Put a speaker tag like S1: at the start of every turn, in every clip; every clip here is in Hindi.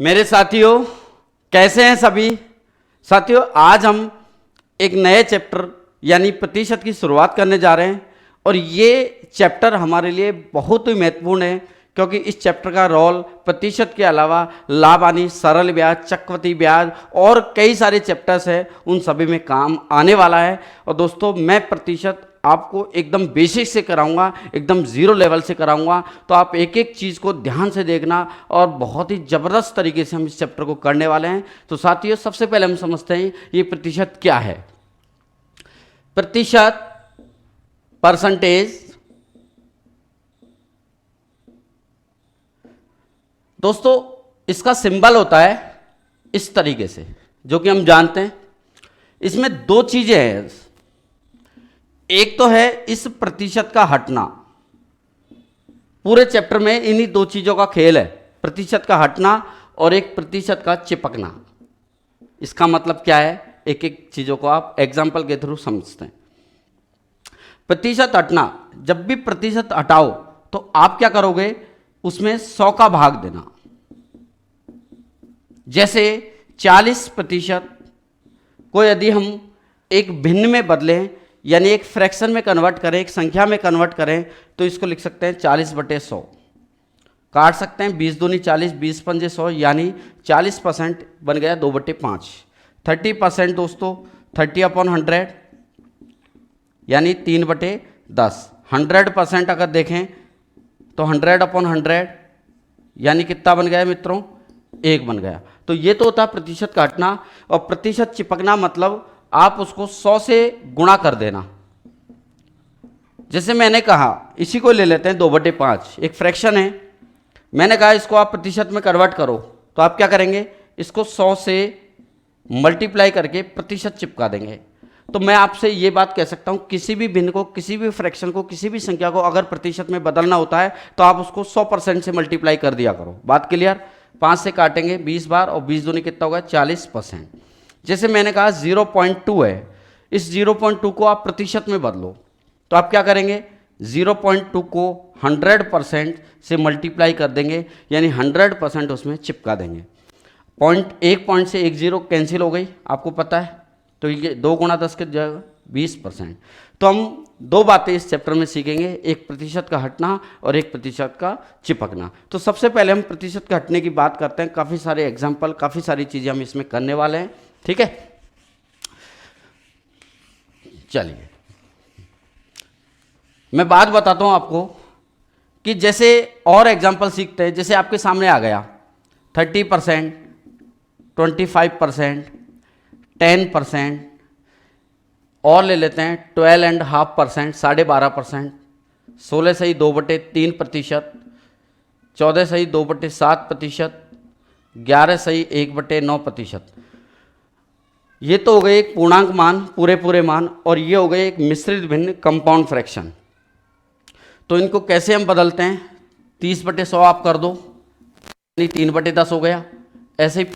S1: मेरे साथियों, कैसे हैं सभी साथियों। आज हम एक नए चैप्टर यानी प्रतिशत की शुरुआत करने जा रहे हैं और ये चैप्टर हमारे लिए बहुत ही महत्वपूर्ण है क्योंकि इस चैप्टर का रोल प्रतिशत के अलावा लाभानी, सरल ब्याज, चक्रवृद्धि ब्याज और कई सारे चैप्टर्स हैं, उन सभी में काम आने वाला है। और दोस्तों, मैं प्रतिशत आपको एकदम बेसिक से कराऊंगा, एकदम जीरो लेवल से कराऊंगा, तो आप एक एक चीज़ को ध्यान से देखना और बहुत ही ज़बरदस्त तरीके से हम इस चैप्टर को करने वाले हैं। तो साथियों, सबसे पहले हम समझते हैं ये प्रतिशत क्या है। प्रतिशत, परसेंटेज, दोस्तों इसका सिंबल होता है इस तरीके से, जो कि हम जानते हैं। इसमें दो चीजें हैं, एक तो है इस प्रतिशत का हटना। पूरे चैप्टर में इन्हीं दो चीजों का खेल है, प्रतिशत का हटना और एक प्रतिशत का चिपकना। इसका मतलब क्या है, एक एक चीजों को आप एग्जाम्पल के थ्रू समझते हैं। प्रतिशत हटना, जब भी प्रतिशत हटाओ तो आप क्या करोगे, उसमें 100 का भाग देना। जैसे 40% को यदि हम एक भिन्न में बदलें यानी एक फ्रैक्शन में कन्वर्ट करें, एक संख्या में कन्वर्ट करें, तो इसको लिख सकते हैं 40/100। काट सकते हैं 20 दूनी 40, 20 पंजे 100, यानी 40% बन गया 2/5। 30% दोस्तों 30/100 यानी 3/10। 100% अगर देखें तो 100/100 यानी कितना बन गया मित्रों, 1 बन गया। तो ये तो होता है प्रतिशत काटना। और प्रतिशत चिपकना मतलब आप उसको 100 से गुणा कर देना। जैसे मैंने कहा, इसी को ले लेते हैं 2/5, एक फ्रैक्शन है। मैंने कहा इसको आप प्रतिशत में कन्वर्ट करो, तो आप क्या करेंगे, इसको 100 से मल्टीप्लाई करके प्रतिशत चिपका देंगे। तो मैं आपसे ये बात कह सकता हूं, किसी भी भिन्न को, किसी भी फ्रैक्शन को, किसी भी संख्या को अगर प्रतिशत में बदलना होता है तो आप उसको 100% से मल्टीप्लाई कर दिया करो। बात क्लियर। 5 से काटेंगे 20 बार और 20 दूनी कितना होगा, 40%। जैसे मैंने कहा 0.2 है, इस 0.2 को आप प्रतिशत में बदलो, तो आप क्या करेंगे, 0.2 को 100% से मल्टीप्लाई कर देंगे, यानी 100% उसमें चिपका देंगे। एक पॉइंट से 1 0 कैंसिल हो गई, आपको पता है। तो ये 2 × 10 के जगह 20%। तो हम दो बातें इस चैप्टर में सीखेंगे, एक प्रतिशत का हटना और एक प्रतिशत का चिपकना। तो सबसे पहले हम प्रतिशत के हटने की बात करते हैं। काफ़ी सारे एग्जाम्पल, काफ़ी सारी चीज़ें हम इसमें करने वाले हैं, ठीक है। चलिए मैं बात बताता हूं आपको कि जैसे और एग्जाम्पल सीखते हैं। जैसे आपके सामने आ गया 30%, 25%, 10%, और ले लेते हैं 12.5%, 12.5%, 16 सही 2/3%, 14 सही 2/7%, 11 सही 1/9%। ये तो हो गए एक पूर्णांक मान, पूरे मान, और ये हो गए एक मिश्रित भिन्न कंपाउंड फ्रैक्शन। तो इनको कैसे हम बदलते हैं, 30/100 आप कर दो, यानी 3/10 हो गया। ऐसे ही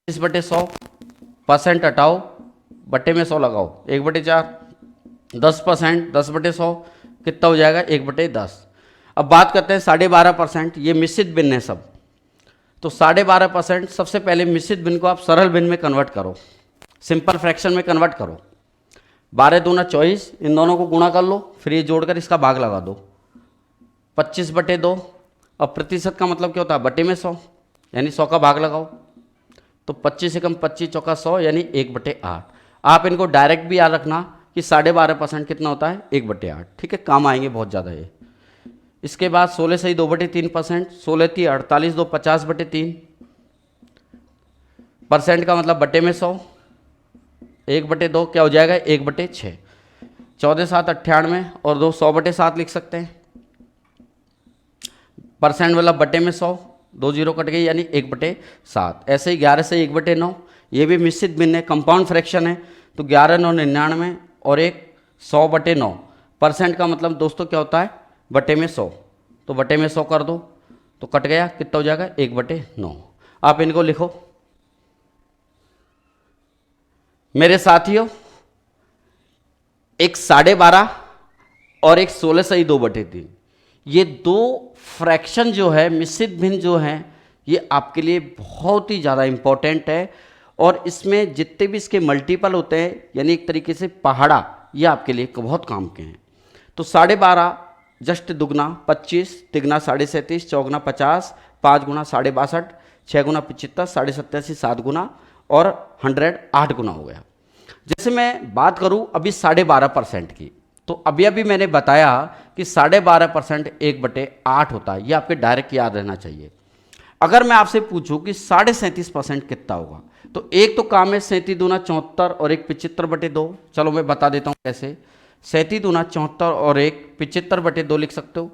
S1: 25/100% हटाओ, बट्टे में 100 लगाओ, 1/4। 10%, 10/100 कितना हो जाएगा, 1/10। अब बात करते हैं 12.5%, ये मिश्रित भिन्न है सब। तो 12.5%, सबसे पहले मिश्रित भिन्न को आप सरल भिन्न में कन्वर्ट करो, सिंपल फ्रैक्शन में कन्वर्ट करो। 12 दूना 24, इन दोनों को गुणा कर लो, फिर ये जोड़कर इसका भाग लगा दो, 25/2। और प्रतिशत का मतलब क्या होता है, बटे में 100, यानी 100 का भाग लगाओ। तो 25 से कम 25 चौका 100, यानी 1/8। आप इनको डायरेक्ट भी याद रखना कि 12.5% कितना होता है, 1/8, ठीक है, काम आएंगे बहुत ज़्यादा ये। इसके बाद 16 सही 2/3%, 16 × 3 = 48, 2 50/3 परसेंट का मतलब बटे में 100, 1/2 क्या हो जाएगा, 1/6। 14 7 98 और 2 100/7 लिख सकते हैं। परसेंट मतलब बटे में 100, 2 0 कट गई, यानी 1/7। ऐसे ही 11 से 1/9, ये भी मिश्रित भिन्न है, कंपाउंड फ्रैक्शन है। तो 11 9 99 और एक 100/9। परसेंट का मतलब दोस्तों क्या होता है, बटे में 100। तो बटे में 100 कर दो, तो कट गया, कितना हो जाएगा, 1/9। आप इनको लिखो। मेरे साथियों, एक 12.5 और एक 16 सही 2/3, ये दो फ्रैक्शन जो है, मिश्रित भिन्न जो है, ये आपके लिए बहुत ही ज़्यादा इम्पोर्टेंट है, और इसमें जितने भी इसके मल्टीपल होते हैं, यानी एक तरीके से पहाड़ा, ये आपके लिए बहुत काम के हैं। तो 12.5 जस्ट दुगना 25, तिगना 37.5, चौगुना 50, 5 गुना 62.5, 6 गुना 75, 87.5, 7 गुना और 100 8 गुना हो गया। जैसे मैं बात करूं अभी 12.5% की, तो अभी मैंने बताया कि 12.5% 1/8 होता है। ये आपके डायरेक्ट याद रहना चाहिए। अगर मैं आपसे पूछूं कि 37.5% कितना होगा, तो एक तो काम है 37 दूना 74 और एक 75/2। चलो मैं बता देता हूं कैसे। 37 दूना 74 और एक 75/2 लिख सकते हो,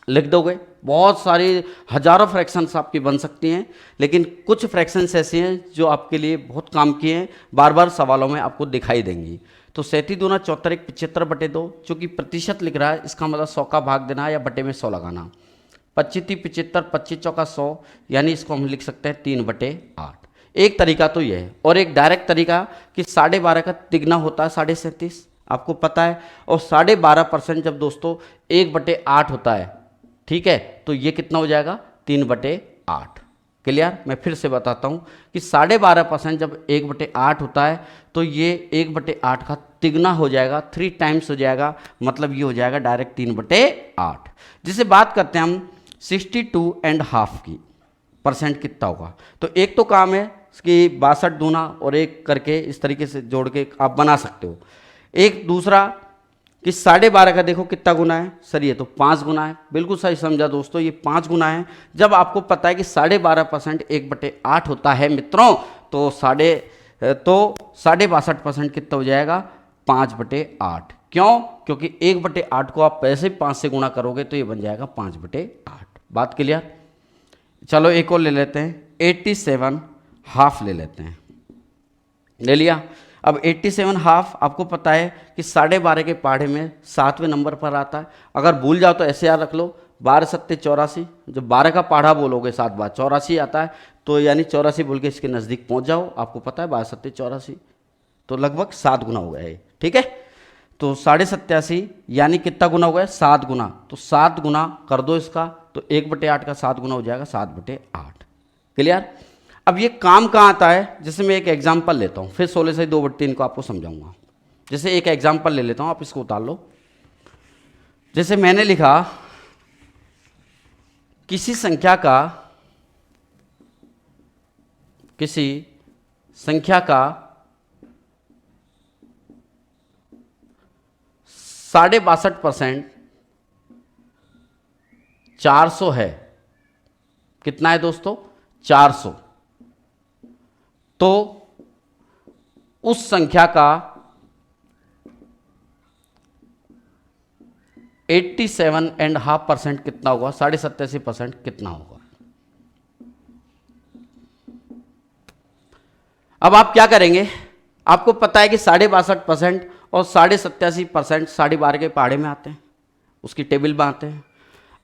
S1: लिख दोगे। बहुत सारी हजारों फ्रैक्शंस आपकी बन सकती हैं, लेकिन कुछ फ्रैक्शंस ऐसे हैं जो आपके लिए बहुत काम की हैं, बार बार सवालों में आपको दिखाई देंगी। तो 37 दूना 74 एक 75/2, चूंकि प्रतिशत लिख रहा है, इसका मतलब 100 का भाग देना या बटे में 100 लगाना। 25 75, 25 चौका 100, यानी इसको हम लिख सकते हैं 3/8। एक तरीका तो यह है, और एक डायरेक्ट तरीका कि 12.5 का तिगना होता है 37.5, आपको पता है। और 12.5% जब दोस्तों 1/8 होता है, ठीक है, तो ये कितना हो जाएगा 3/8। क्लियर? मैं फिर से बताता हूं कि 12.5% जब 1/8 होता है, तो ये 1/8 का तिगना हो जाएगा, 3 टाइम्स हो जाएगा, मतलब ये हो जाएगा डायरेक्ट 3/8। जिसे बात करते हैं हम 62.5 की, परसेंट कितना होगा। तो एक तो काम है कि 62 दूना और एक करके इस तरीके से जोड़ के आप बना सकते हो। एक दूसरा कि 12.5 का देखो कितना गुना है सर, ये तो 5 गुना है। बिल्कुल सही समझा दोस्तों, ये 5 गुना है। जब आपको पता है कि 12.5% 1/8 होता है मित्रों, तो 62.5% कितना हो जाएगा 5/8। क्यों? क्योंकि 1/8 को आप पैसे 5 से गुणा करोगे तो ये बन जाएगा 5/8। बात क्लियर? चलो एक और ले लेते हैं, 87.5 ले लेते हैं। ले लिया। अब 87.5 आपको पता है कि 12.5 के पहाड़े में 7वें नंबर पर आता है। अगर भूल जाओ तो ऐसे याद रख लो, 12 सत्ते 84। जब 12 का पहाड़ा बोलोगे 7 बार 84 आता है, तो यानी 84 बोल के इसके नज़दीक पहुंच जाओ। आपको पता है 12 सत्ते 84, तो लगभग 7 गुना हो गया है, ठीक है। तो 87.5 यानी कितना गुना हो गया 7 गुना। तो 7 गुना कर दो इसका, तो 1/8 का 7 गुना हो जाएगा 7/8। क्लियर? अब ये काम कहाँ आता है, जैसे मैं एक एग्जांपल लेता हूँ, फिर 16 से 2/3 को आपको समझाऊंगा। जैसे एक एग्जांपल ले लेता हूँ, आप इसको उतार लो। जैसे मैंने लिखा किसी संख्या का 62.5% 400 है। कितना है दोस्तों 400। तो उस संख्या का 87.5% कितना होगा, 87.5% कितना होगा। अब आप क्या करेंगे, आपको पता है कि 62.5% और 87.5% 12.5 के पहाड़े में आते हैं, उसकी टेबल में आते हैं।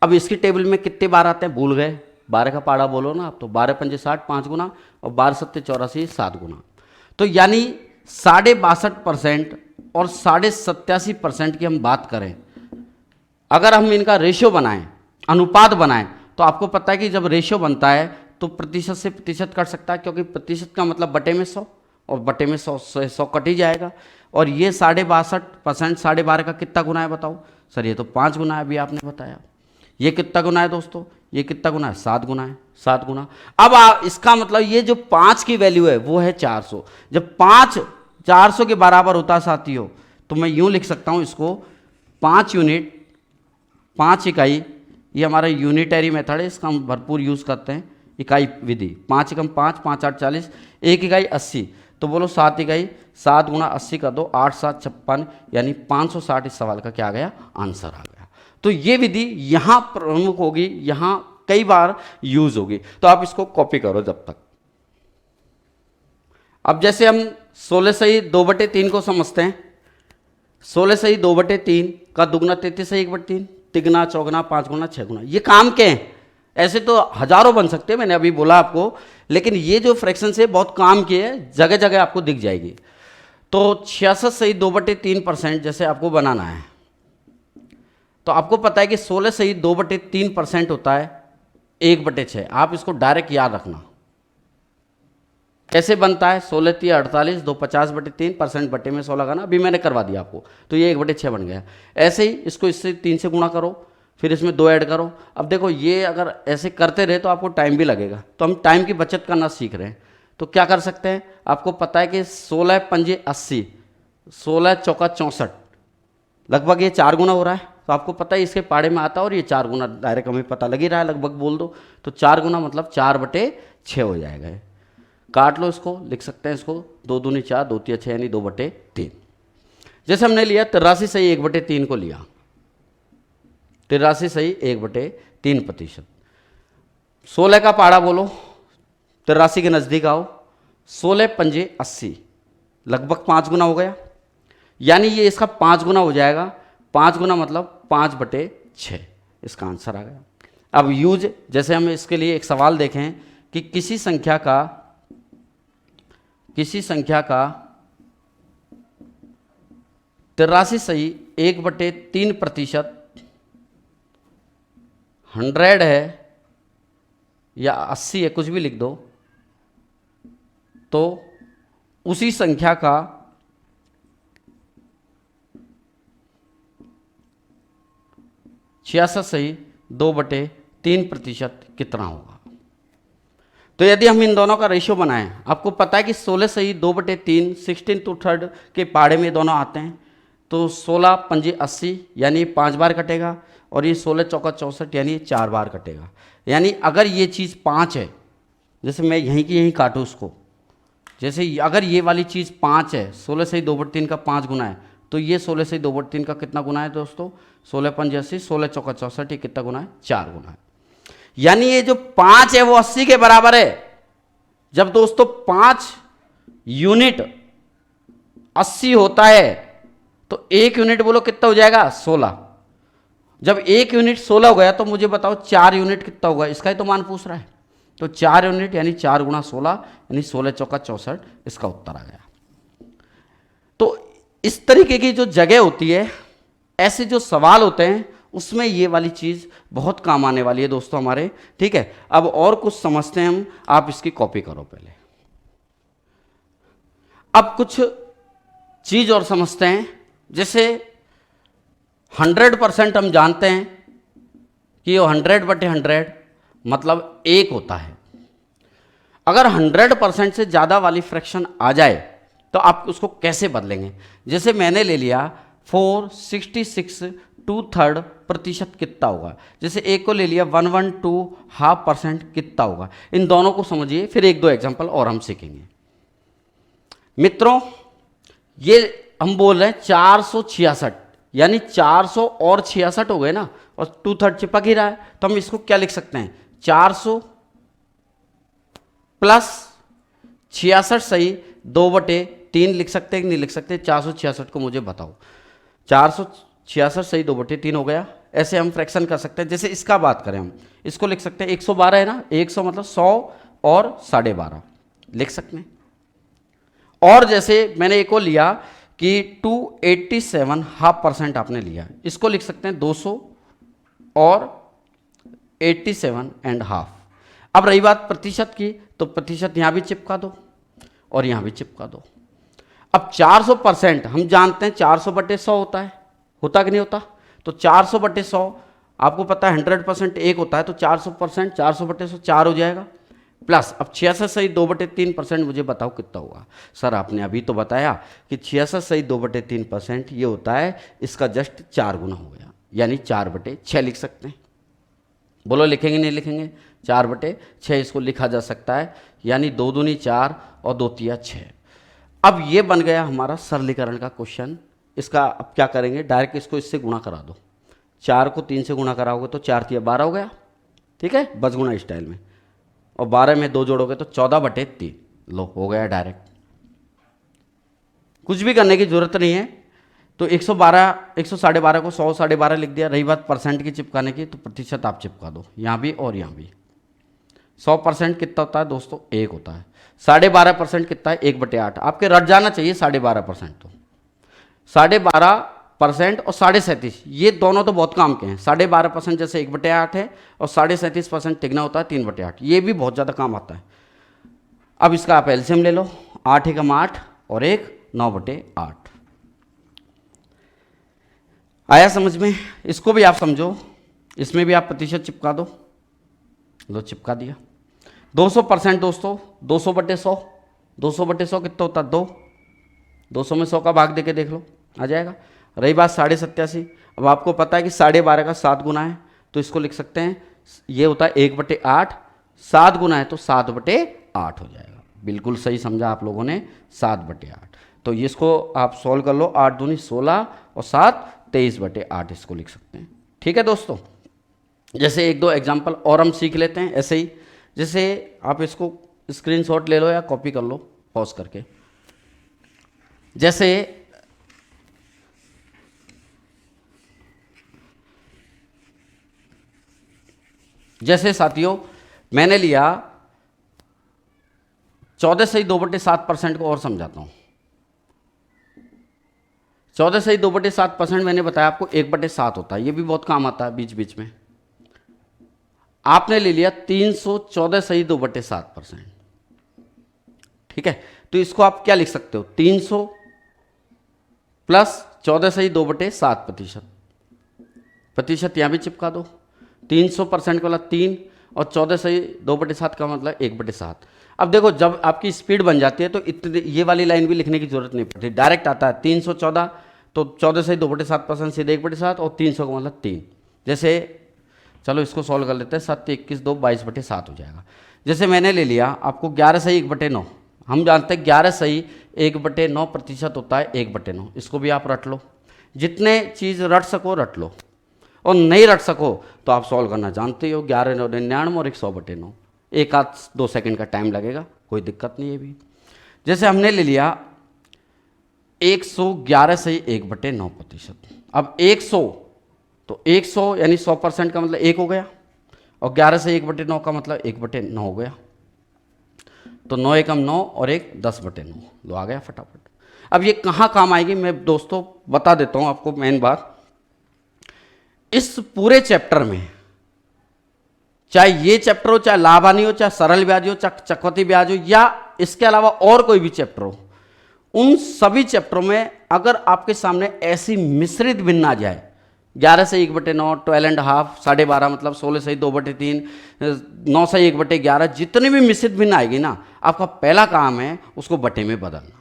S1: अब इसकी टेबल में कितने बार आते हैं भूल गए, 12 का पहाड़ा बोलो ना आप, तो 12 पंजे 60 5 गुना और 12 सत्ते 84 7 गुना। तो यानी 62.5% और 87.5% की हम बात करें, अगर हम इनका रेशियो बनाएं, अनुपात बनाएं, तो आपको पता है कि जब रेशियो बनता है तो प्रतिशत से प्रतिशत कट सकता है, क्योंकि प्रतिशत का मतलब बटे में 100 और बटे में 100 कट ही जाएगा। और ये 62.5% 12.5 का कितना गुना है बताओ सर, ये तो 5 गुना है, अभी आपने बताया। ये कितना गुना है दोस्तों, ये कितना गुना है 7 गुना है, 7 गुना। अब इसका मतलब ये जो 5 की वैल्यू है वो है 400। जब 5 400 के बराबर होता है साथियों, तो मैं यूं लिख सकता हूं इसको 5 यूनिट 5 इकाई। ये हमारा यूनिटरी मेथड है, इसका हम भरपूर यूज़ करते हैं, इकाई विधि। 5 एकम 5, 5 8 40, 1 इकाई 80। तो बोलो 7 इकाई, 7 गुना 80 कर दो, 8 7 56, यानी 560 इस सवाल का क्या आ गया, आंसर आ गया। तो ये विधि यहाँ प्रमुख होगी, यहाँ कई बार यूज होगी, तो आप इसको कॉपी करो जब तक। अब जैसे हम 16 सही 2/3 को समझते हैं। 16 सही 2/3 का दुगना 33 सही 1/3, तिगना चौगुना 5 गुना 6 गुना। ये काम के हैं, ऐसे तो हजारों बन सकते हैं, मैंने अभी बोला आपको, लेकिन ये जो फ्रैक्शन है बहुत काम के है, जगह जगह आपको दिख जाएगी। तो 66 सही 2/3% जैसे आपको बनाना है, तो आपको पता है कि 16 सही 2/3% होता है 1/6। आप इसको डायरेक्ट याद रखना। कैसे बनता है? 16 3 48, 2 50/3, परसेंट बटे में 16 का ना, अभी मैंने करवा दिया आपको, तो ये 1/6 बन गया। ऐसे ही इसको इससे 3 से गुणा करो, फिर इसमें 2 ऐड करो। अब देखो ये अगर ऐसे करते रहे तो आपको टाइम भी लगेगा, तो हम टाइम की बचत करना सीख रहे हैं। तो क्या कर सकते हैं, आपको पता है कि 16 पंजे 80, 16 चौका 64, लगभग ये 4 गुना हो रहा है। तो आपको पता है इसके पाड़े में आता है, और ये 4 गुना डायरेक्ट हमें पता लग ही रहा है, लगभग बोल दो। तो 4 गुना मतलब 4/6 हो जाएगा। काट लो इसको, लिख सकते हैं इसको 2 दूनी 4, 2 तिया 6 यानी 2/3। जैसे हमने लिया 83 सही 1/3 को लिया, 83 सही 1/3%। 16 का पाड़ा बोलो, 83 के नज़दीक आओ, 16 पंजे 80, लगभग 5 गुना हो गया, यानी ये इसका 5 गुना हो जाएगा। 5 गुना मतलब 5/6, इसका आंसर आ गया। अब यूज, जैसे हम इसके लिए एक सवाल देखें कि किसी संख्या का 83 सही 1/3% 100 है या 80 है, कुछ भी लिख दो, तो उसी संख्या का 66 सही 2/3% कितना होगा? तो यदि हम इन दोनों का रेशियो बनाएं, आपको पता है कि 16 सही 2/3, 16/3 के पाड़े में दोनों आते हैं, तो 16 पंजे 80 यानी 5 बार कटेगा, और ये 16 चौका 64 यानी 4 बार कटेगा। यानी अगर ये चीज़ 5 है, जैसे मैं यहीं की यहीं काटूँ उसको, जैसे अगर ये वाली चीज़ 5 है, 16 सही 2/3 का 5 गुना है, तो ये 16 सही 2/3 का कितना गुना है दोस्तों? 16 पंजे 80, 16 चौका 64, ये कितना गुना है? 4 गुना है। यानी ये जो 5 है वो 80 के बराबर है। जब दोस्तों 5 यूनिट 80 होता है, तो 1 यूनिट बोलो कितना हो जाएगा? 16। जब 1 यूनिट 16 हो गया, तो मुझे बताओ 4 यूनिट कितना होगा? इसका ही तो मान पूछ रहा है। तो 4 यूनिट यानी 4 गुणा 16 यानी 16 चौका 64, इसका उत्तर आ गया। तो इस तरीके की जो जगह होती है, ऐसे जो सवाल होते हैं, उसमें ये वाली चीज़ बहुत काम आने वाली है दोस्तों हमारे। ठीक है, अब और कुछ समझते हैं हम, आप इसकी कॉपी करो पहले। अब कुछ चीज़ और समझते हैं, जैसे 100% हम जानते हैं कि वो 100/100 मतलब 1 होता है। अगर 100% से ज़्यादा वाली फ्रैक्शन आ जाए तो आप उसको कैसे बदलेंगे? जैसे मैंने ले लिया 466 2/3% कितना होगा? जैसे एक को ले लिया 112.5% कितना होगा? इन दोनों को समझिए, फिर 1-2 एग्जांपल और हम सीखेंगे। मित्रों, ये हम बोल रहे हैं 466, यानी 400 और 66 हो गए ना, और 2/3 चिपक ही रहा है, तो हम इसको क्या लिख सकते हैं? 400 प्लस 66 सही 2/3 लिख सकते हैं कि नहीं लिख सकते? 466 को मुझे बताओ। 466 सही 2/3 हो गया। ऐसे हम फ्रैक्शन कर सकते हैं। जैसे इसका बात करें, हम इसको लिख सकते हैं 112 है ना, 100 मतलब 100 और 12.5 लिख सकते हैं। और जैसे मैंने एक और लिया कि 287.5% आपने लिया, इसको लिख सकते हैं 200 और 87.5। अब रही बात प्रतिशत की, तो प्रतिशत यहां भी चिपका दो और यहां भी चिपका दो। अब 400% हम जानते हैं 400/100 होता कि नहीं होता? तो 400/100 आपको पता है 100% 1 होता है, तो 400% 400/100 4 हो जाएगा। प्लस अब 66 सही 2/3% मुझे बताओ कितना होगा? सर आपने अभी तो बताया कि 66 सही 2/3% ये होता है, इसका जस्ट 4 गुना हो गया, यानी 4/6 लिख सकते हैं। बोलो लिखेंगे नहीं लिखेंगे? 4/6 इसको लिखा जा सकता है, यानी 2 दूनी 4 और 2 तिया 6। अब ये बन गया हमारा सरलीकरण का क्वेश्चन। इसका अब क्या करेंगे? डायरेक्ट इसको इससे गुणा करा दो। 4 को 3 से गुणा कराओगे तो 4 तिया 12 हो गया, ठीक है, बसगुणा स्टाइल में, और 12 में 2 जोड़ोगे तो 14/3। लो हो गया डायरेक्ट, कुछ भी करने की जरूरत नहीं है। तो 112 112.5 को 100 12.5 लिख दिया। रही बात परसेंट की चिपकाने की, तो प्रतिशत आप चिपका दो यहाँ भी और यहाँ भी। 100% कितना होता है दोस्तों? 1 होता है। 12.5% कितना है? 1/8। आपके रट जाना चाहिए 12.5%। तो 12.5 परसेंट और 37.5, ये दोनों तो बहुत काम के हैं। 12.5% जैसे 1/8 है, और 37.5% तिगना होता है 3/8, ये भी बहुत ज़्यादा काम आता है। अब इसका आप एलसीएम ले लो, 8 एकम 8 और 1 9/8। आया समझ में? इसको भी आप समझो, इसमें भी आप प्रतिशत चिपका दो। लो चिपका दिया। 200% दोस्तों, 200/100, 200/100 कितना होता है? 2। 200 में 100 का भाग देके देख लो, आ जाएगा। रही बात 87.5, अब आपको पता है कि 12.5 का 7 गुना है, तो इसको लिख सकते हैं, ये होता है 1/8, 7 गुना है तो 7/8 हो जाएगा। बिल्कुल सही समझा आप लोगों ने, 7/8। तो इसको आप सॉल्व कर लो, 8 दूनी 16 और 7 23/8 इसको लिख सकते हैं। ठीक है दोस्तों, जैसे 1-2 एग्जाम्पल और हम सीख लेते हैं ऐसे ही। जैसे आप इसको स्क्रीनशॉट ले लो या कॉपी कर लो पॉज करके। जैसे साथियों मैंने लिया 14/2/7% को और समझाता हूं। 14/2/7% मैंने बताया आपको 1/7 होता है, ये भी बहुत काम आता है बीच बीच में। आपने ले लिया 314/2/7%। ठीक है, तो इसको आप क्या लिख सकते हो? 300 प्लस 14/2/7%। प्रतिशत यहां भी चिपका दो। 300% वाला 3 और 14/2/7 का मतलब 1/7। अब देखो जब आपकी स्पीड बन जाती है तो इतनी ये वाली लाइन भी लिखने की जरूरत नहीं पड़ती, डायरेक्ट आता है 314, तो 14/2/7% सीधे 1/7 और 300 का मतलब 3। जैसे चलो इसको सॉल्व कर लेते हैं, 7 21 2 22/7 हो जाएगा। जैसे मैंने ले लिया आपको 11/1/9, हम जानते हैं 11/1/9 प्रतिशत होता है 1/9। इसको भी आप रट लो, जितने चीज़ रट सको रट लो, और नहीं रट सको तो आप सॉल्व करना जानते हो। 11 9 99 और 100/9, 1-2 सेकंड का टाइम लगेगा, कोई दिक्कत नहीं है भी। जैसे हमने ले लिया 111/1/9 प्रतिशत। अब 100 तो 100 यानी 100% का मतलब 1 हो गया, और 11/1/9 का मतलब 1/9 हो गया, तो 9 एकम 9 और 1 10/9, लो आ गया फटाफट। अब ये कहाँ काम आएगी मैं दोस्तों बता देता हूँ आपको मेन बात। इस पूरे चैप्टर में, चाहे ये चैप्टर हो, चाहे लाभ हानि हो, चाहे सरल ब्याज हो, चाहे चक्रवृद्धि ब्याज हो, या इसके अलावा और कोई भी चैप्टर हो, उन सभी चैप्टरों में अगर आपके सामने ऐसी मिश्रित भिन्न आ जाए, 11/1/9, 12.5, 12.5 मतलब 16/2/3, 9/1/11, जितने भी मिश्रित भिन्न आएगी ना, आपका पहला काम है उसको बटे में बदलना।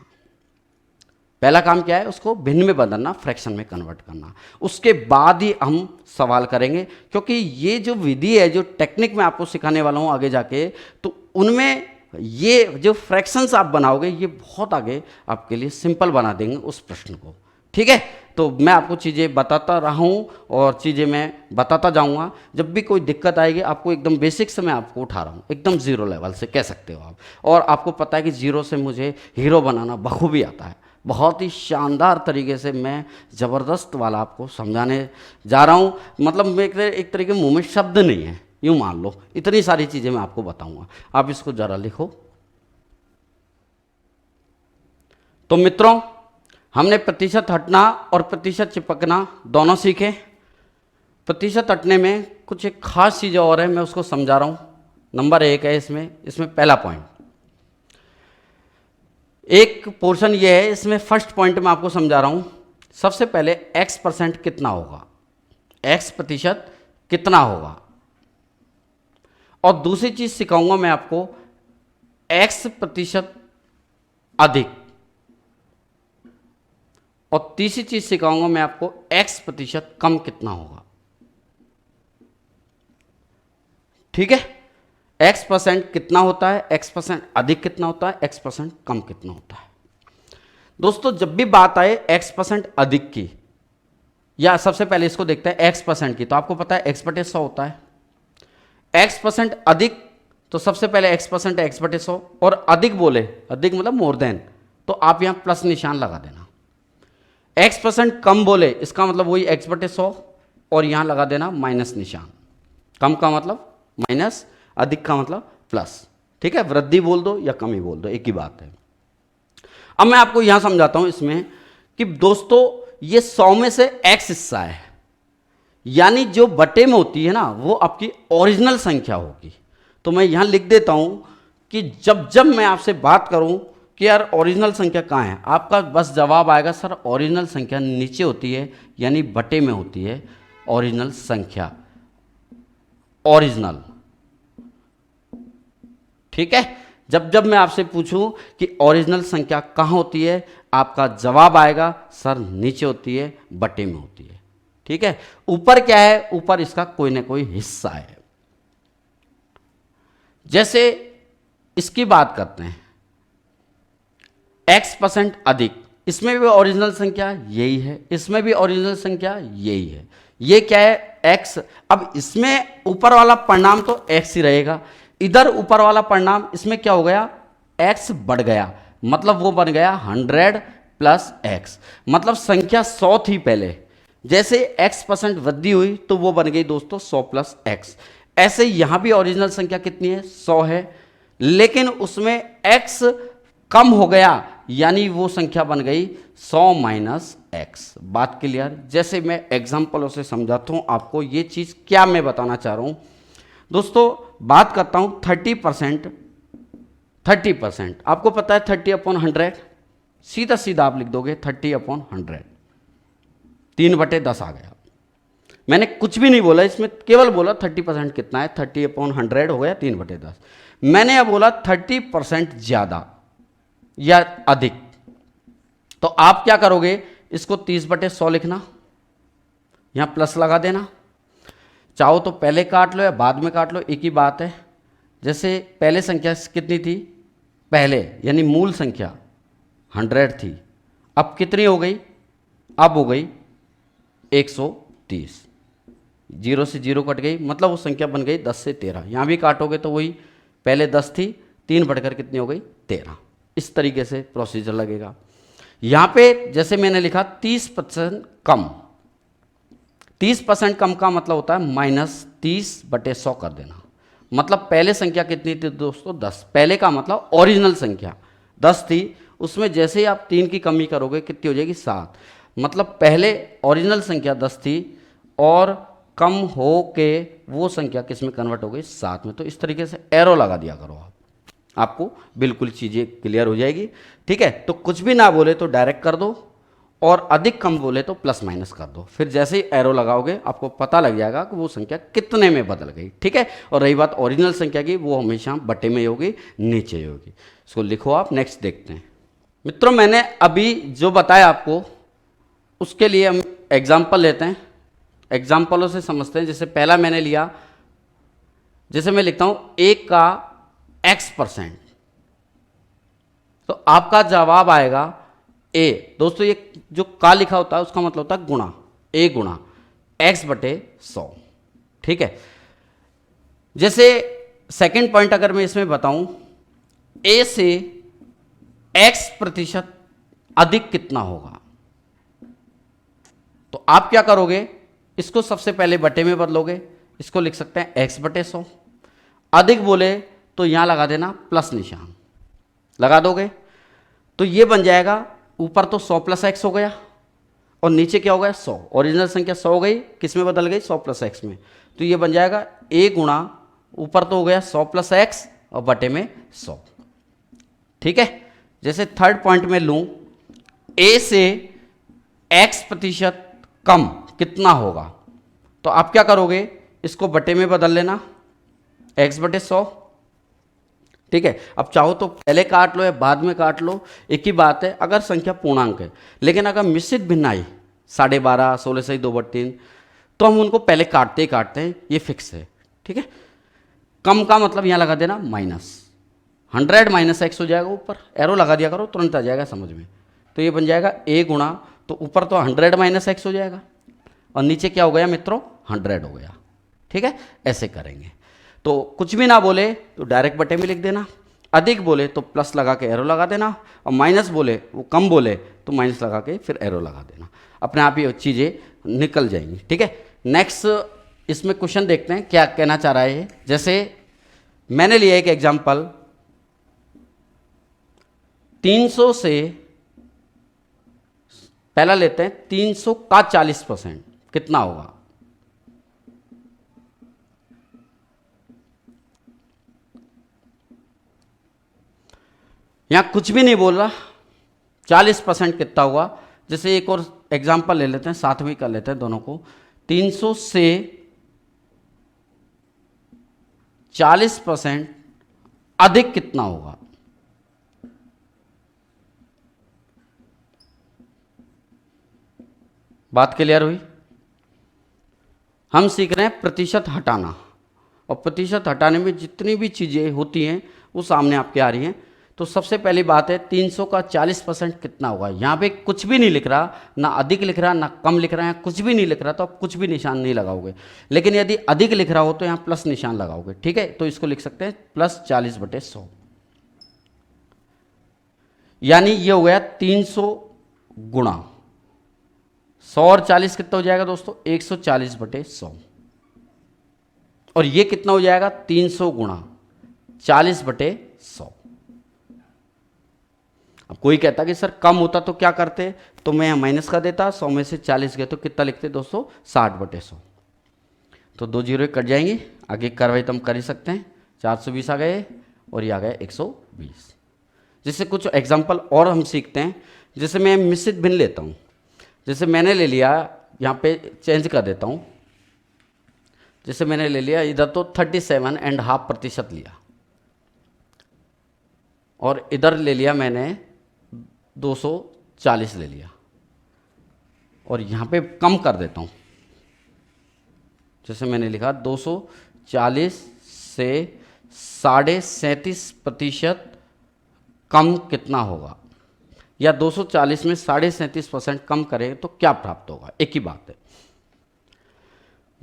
S1: पहला काम क्या है? उसको भिन्न में बदलना, फ्रैक्शन में कन्वर्ट करना। उसके बाद ही हम सवाल करेंगे, क्योंकि ये जो विधि है, जो टेक्निक मैं आपको सिखाने वाला हूँ आगे जाके, तो उनमें ये जो फ्रैक्शंस आप बनाओगे ये बहुत आगे आपके लिए सिंपल बना देंगे उस प्रश्न को। ठीक है, तो मैं आपको चीज़ें बताता रहा हूँ और चीज़ें मैं बताता जाऊँगा। जब भी कोई दिक्कत आएगी आपको एकदम बेसिक से मैं आपको उठा रहा हूँ, एकदम ज़ीरो लेवल से कह सकते हो आप। और आपको पता है कि ज़ीरो से मुझे हीरो बनाना बखूबी आता है, बहुत ही शानदार तरीके से मैं ज़बरदस्त वाला आपको समझाने जा रहा हूँ। मतलब एक तरीके मुँह में शब्द नहीं है, यूँ मान लो, इतनी सारी चीज़ें मैं आपको बताऊँगा। आप इसको ज़रा लिखो। तो मित्रों, हमने प्रतिशत हटना और प्रतिशत चिपकना दोनों सीखे। प्रतिशत हटने में कुछ एक खास चीज़ और है, मैं उसको समझा रहा हूँ। नंबर 1 है इसमें पहला पॉइंट, एक पोर्शन ये है, इसमें फर्स्ट पॉइंट में आपको समझा रहा हूँ। सबसे पहले x% कितना होगा, x प्रतिशत कितना होगा, और दूसरी चीज़ सिखाऊंगा मैं आपको x प्रतिशत अधिक, और तीसरी चीज सिखाऊंगा मैं आपको x प्रतिशत कम कितना होगा। ठीक है, x% कितना होता है, x% अधिक कितना होता है, x% कम कितना होता है। दोस्तों जब भी बात आए x% अधिक की, या सबसे पहले इसको देखते हैं x% की, तो आपको पता है x/100 होता है। x% अधिक, तो सबसे पहले x% x/100, और अधिक बोले, अधिक मतलब मोर देन, तो आप यहां प्लस निशान लगा देना। x% कम बोले, इसका मतलब वही x/100, और यहां लगा देना माइनस निशान। कम का मतलब माइनस, अधिक का मतलब प्लस। ठीक है, वृद्धि बोल दो या कमी बोल दो, एक ही बात है। अब मैं आपको यहां समझाता हूं इसमें कि दोस्तों ये 100 में से x हिस्सा है, यानी जो बटे में होती है ना वो आपकी ओरिजिनल संख्या होगी। तो मैं यहां लिख देता हूं कि जब जब मैं आपसे बात करूं कि यार ओरिजिनल संख्या कहाँ है, आपका बस जवाब आएगा सर ओरिजिनल संख्या नीचे होती है, यानी बटे में होती है ओरिजिनल संख्या, ओरिजिनल। ठीक है, जब जब मैं आपसे पूछूं कि ओरिजिनल संख्या कहाँ होती है, आपका जवाब आएगा सर नीचे होती है, बटे में होती है। ठीक है, ऊपर क्या है, ऊपर इसका कोई ना कोई हिस्सा है। जैसे इसकी बात करते हैं, x% अधिक, इसमें भी ओरिजिनल संख्या यही है, इसमें भी ओरिजिनल संख्या यही है। ये क्या है, x। अब इसमें ऊपर वाला परिणाम तो x ही रहेगा, इधर ऊपर वाला परिणाम इसमें क्या हो गया, x बढ़ गया, मतलब वो बन गया 100 प्लस x, मतलब संख्या 100 थी पहले, जैसे x% वृद्धि हुई तो वो बन गई दोस्तों 100 प्लस x। ऐसे यहां भी ओरिजिनल संख्या कितनी है, 100 है, लेकिन उसमें x कम हो गया, यानी वो संख्या बन गई 100 माइनस एक्स। बात क्लियर। जैसे मैं एग्जाम्पलों से समझाता हूं आपको ये चीज क्या मैं बताना चाह रहा हूं दोस्तों। बात करता हूं 30%, 30% आपको पता है 30/100, सीधा सीधा आप लिख दोगे 30/100, 3/10 आ गया। मैंने कुछ भी नहीं बोला इसमें, केवल बोला 30% कितना है, 30/100 हो गया 3/10। मैंने अब बोला 30% ज्यादा या अधिक, तो आप क्या करोगे, इसको 30/100 लिखना, यहां प्लस लगा देना, चाहो तो पहले काट लो या बाद में काट लो, एक ही बात है। जैसे पहले संख्या कितनी थी, पहले यानी मूल संख्या 100 थी, अब कितनी हो गई, अब हो गई 130, 0 से 0 कट गई, मतलब वो संख्या बन गई 10 से 13। यहां भी काटोगे तो वही, पहले 10 थी, 3 बढ़कर कितनी हो गई 13। इस तरीके से प्रोसीजर लगेगा। यहां पे जैसे मैंने लिखा 30% कम, 30% कम का मतलब होता है -30/100 कर देना। मतलब पहले संख्या कितनी थी दोस्तों, 10, पहले का मतलब ओरिजिनल संख्या 10 थी, उसमें जैसे ही आप 3 की कमी करोगे कितनी हो जाएगी 7, मतलब पहले ओरिजिनल संख्या 10 थी और कम हो के वो संख्या किस में कन्वर्ट हो गई 7 में। तो इस तरीके से एरो लगा दिया करो आप, आपको बिल्कुल चीज़ें क्लियर हो जाएगी। ठीक है, तो कुछ भी ना बोले तो डायरेक्ट कर दो, और अधिक कम बोले तो प्लस माइनस कर दो, फिर जैसे ही एरो लगाओगे आपको पता लग जाएगा कि वो संख्या कितने में बदल गई। ठीक है, और रही बात ओरिजिनल संख्या की, वो हमेशा बटे में होगी, नीचे होगी। इसको लिखो आप, नेक्स्ट देखते हैं। मित्रों मैंने अभी जो बताया आपको उसके लिए हम एग्जाम्पल लेते हैं, एग्जाम्पलों से समझते हैं। जैसे पहला मैंने लिया, जैसे मैं लिखता हूं 1 का x%, तो आपका जवाब आएगा a। दोस्तों ये जो का लिखा होता है उसका मतलब होता है गुणा, a गुणा x/100। ठीक है, जैसे सेकंड पॉइंट अगर मैं इसमें बताऊं, a से x% अधिक कितना होगा, तो आप क्या करोगे, इसको सबसे पहले बटे में बदलोगे, इसको लिख सकते हैं x/100। अधिक बोले तो यहां लगा देना प्लस निशान, लगा दोगे तो ये बन जाएगा, ऊपर तो 100 प्लस x हो गया और नीचे क्या हो गया 100, ओरिजिनल संख्या 100 हो गई, किस में बदल गई 100 प्लस x में, तो ये बन जाएगा a गुणा, ऊपर तो हो गया 100 प्लस x और बटे में 100। ठीक है, जैसे थर्ड पॉइंट में लूं, a से x% कम कितना होगा, तो आप क्या करोगे, इसको बटे में बदल लेना x/100। ठीक है, अब चाहो तो पहले काट लो या बाद में काट लो, एक ही बात है अगर संख्या पूर्णांक है। लेकिन अगर मिश्रित भिन्न आई 12.5, 16 से 2/3, तो हम उनको पहले काटते ही काटते हैं, ये फिक्स है। ठीक है, कम का मतलब यहां लगा देना -100 माइनस x हो जाएगा, ऊपर एरो लगा दिया करो तुरंत आ जाएगा समझ में। तो ये बन जाएगा a गुणा, तो ऊपर तो 100 माइनस x हो जाएगा और नीचे क्या हो गया मित्रों 100 हो गया। ठीक है, ऐसे करेंगे। तो कुछ भी ना बोले तो डायरेक्ट बटे में लिख देना, अधिक बोले तो प्लस लगा के एरो लगा देना, और माइनस बोले, वो कम बोले तो माइनस लगा के फिर एरो लगा देना, अपने आप ही चीज़ें निकल जाएंगी। ठीक है, नेक्स्ट इसमें क्वेश्चन देखते हैं क्या कहना चाह रहा है। जैसे मैंने लिया एक एग्जाम्पल, 300 से पहला लेते हैं 300 का 40%, कितना होगा? यहां कुछ भी नहीं बोल रहा, 40% कितना हुआ? जैसे एक और एग्जांपल ले लेते हैं, साथ में कर लेते हैं दोनों को। 300 से 40% अधिक कितना होगा? बात क्लियर हुई? हम सीख रहे हैं प्रतिशत हटाना, और प्रतिशत हटाने में जितनी भी चीज़ें होती हैं वो सामने आपके आ रही हैं। तो सबसे पहली बात है 300 का 40% कितना होगा? यहाँ पे कुछ भी नहीं लिख रहा, ना अधिक लिख रहा ना कम लिख रहा है, कुछ भी नहीं लिख रहा, तो आप कुछ भी निशान नहीं लगाओगे। लेकिन यदि अधिक लिख रहा हो तो यहाँ प्लस निशान लगाओगे, ठीक है? तो इसको लिख सकते हैं प्लस 40/100, यानी ये हो गया 300 गुणा 100 और 40 कितना हो जाएगा दोस्तों? 140/100। और ये कितना हो जाएगा? 300 गुणा 40/100। अब कोई कहता कि सर कम होता तो क्या करते? तो मैं यहाँ माइनस का देता, 100 में से 40 गए तो कितना लिखते दोस्तों? 60/100। तो 2 जीरो कट जाएंगे, आगे कार्रवाई तो हम कर ही सकते हैं। 420 आ गए और ये आ गया 120। जैसे कुछ एग्जाम्पल और हम सीखते हैं। जैसे मैं मिश्रित भिन्न लेता हूँ, जैसे मैंने ले लिया, यहाँ पे चेंज कर देता हूँ। जैसे मैंने ले लिया इधर तो 37.5% लिया, और इधर ले लिया मैंने 240 ले लिया, और यहाँ पे कम कर देता हूँ। जैसे मैंने लिखा 240 से 37.5% कम कितना होगा, या 240 में 37.5% कम करें तो क्या प्राप्त होगा? एक ही बात है।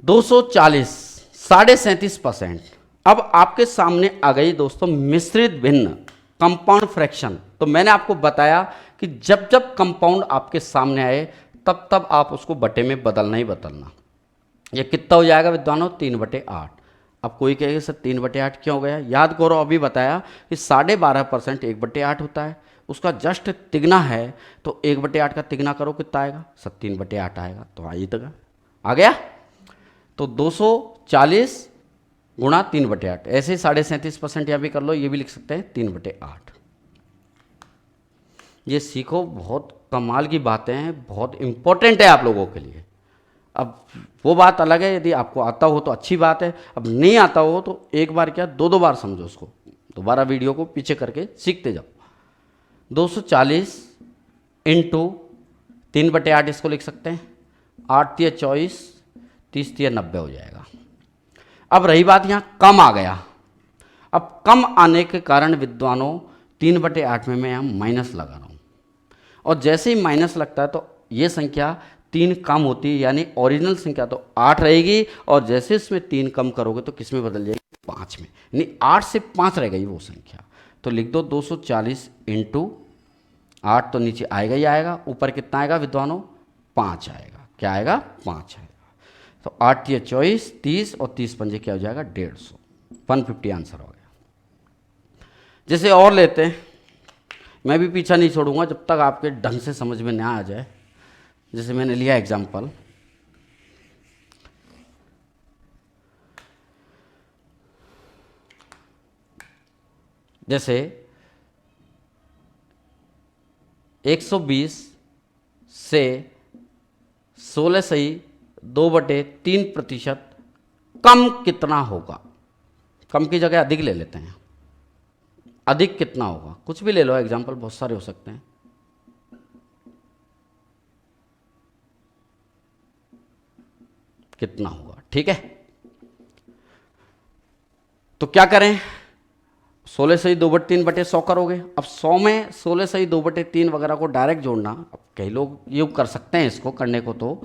S1: 240 37.5%। अब आपके सामने आ गई दोस्तों मिश्रित भिन्न, कंपाउंड फ्रैक्शन। तो मैंने आपको बताया कि जब जब कंपाउंड आपके सामने आए तब तब आप उसको बटे में बदलना ही बदलना। ये कितना हो जाएगा विद्वानों? 3/8। अब कोई कहेगा सर 3/8 क्यों हो गया? याद करो, अभी बताया कि 12.5% 1/8 होता है, उसका जस्ट तिगना है, तो 1/8 का तिगना करो कितना आएगा? 3/8 आएगा। तो आइए तक आ गया। तो 240 गुणा 3/8, ऐसे ही 37.5% यहाँ भी कर लो, ये भी लिख सकते हैं 3/8। ये सीखो, बहुत कमाल की बातें हैं, बहुत इंपॉर्टेंट है आप लोगों के लिए। अब वो बात अलग है, यदि आपको आता हो तो अच्छी बात है, अब नहीं आता हो तो एक बार क्या 2 बार समझो उसको, दोबारा वीडियो को पीछे करके सीखते जाओ। 240 इंटू 3/8 इसको लिख सकते हैं, 8 तिया 24, 30 तिया 90 हो जाएगा। अब रही बात यहाँ कम आ गया। अब कम आने के कारण विद्वानों 3/8 में मैं यहाँ माइनस लगा रहा हूँ, और जैसे ही माइनस लगता है तो ये संख्या 3 कम होती है, यानी ओरिजिनल संख्या तो 8 रहेगी, और जैसे इसमें 3 कम करोगे तो किस में बदल जाएगी? 5 में, यानी 8 से 5 रह गई वो संख्या। तो लिख दो 240 इंटू 8, तो नीचे आएगा ही आएगा, ऊपर कितना आएगा विद्वानों? 5 आएगा। क्या आएगा? 5 आएगा। तो 8 तिया 24, 30 और 30 पंजे क्या हो जाएगा? 150, 150 आंसर हो गया। जैसे और लेते हैं, मैं भी पीछा नहीं छोड़ूंगा जब तक आपके ढंग से समझ में ना आ जाए। जैसे मैंने लिया एग्जाम्पल, जैसे 120 से 16.2/3% कम कितना होगा? कम की जगह अधिक ले लेते हैं। अधिक कितना होगा? कुछ भी ले लो, एग्जाम्पल बहुत सारे हो सकते हैं। कितना होगा? ठीक है, तो क्या करें? 16.2/3/100 करोगे। अब 100 में 16.2/3 वगैरह को डायरेक्ट जोड़ना, अब कई लोग ये कर सकते हैं इसको करने को, तो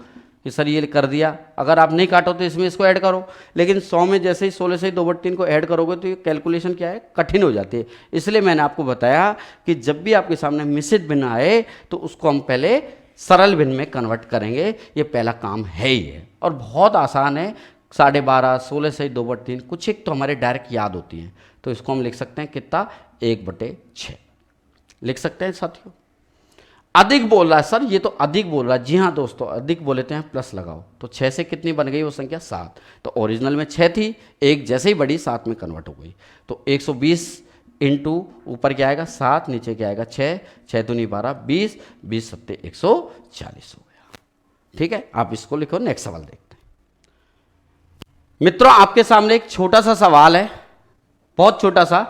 S1: कि सर ये कर दिया, अगर आप नहीं काटो तो इसमें इसको ऐड करो। लेकिन 100 में जैसे ही 16.2/3 को ऐड करोगे तो ये कैलकुलेशन क्या है? कठिन हो जाती है। इसलिए मैंने आपको बताया कि जब भी आपके सामने मिश्रित भिन्न आए तो उसको हम पहले सरल भिन्न में कन्वर्ट करेंगे। ये पहला काम है ही है, और बहुत आसान है। 12.5, 16.2/3, कुछ एक तो हमारे डायरेक्ट याद होती हैं, तो इसको हम लिख सकते हैं कितना? 1/6 लिख सकते हैं साथियों। अधिक बोल रहा है सर, ये तो अधिक बोल रहा है। जी हाँ दोस्तों, अधिक बोलेते हैं प्लस लगाओ, तो 6 से कितनी बन गई वो संख्या 7। तो ओरिजिनल में 6 थी, एक जैसे ही बढ़ी 7 में कन्वर्ट हो गई। तो 120 इंटू ऊपर क्या आएगा 7, नीचे क्या आएगा 6, 6 दूनी 12, 20, 20 सत्ते 140 हो गया। ठीक है, आप इसको लिखो। नेक्स्ट सवाल देखते हैं। मित्रों आपके सामने एक छोटा सा सवाल है, बहुत छोटा सा।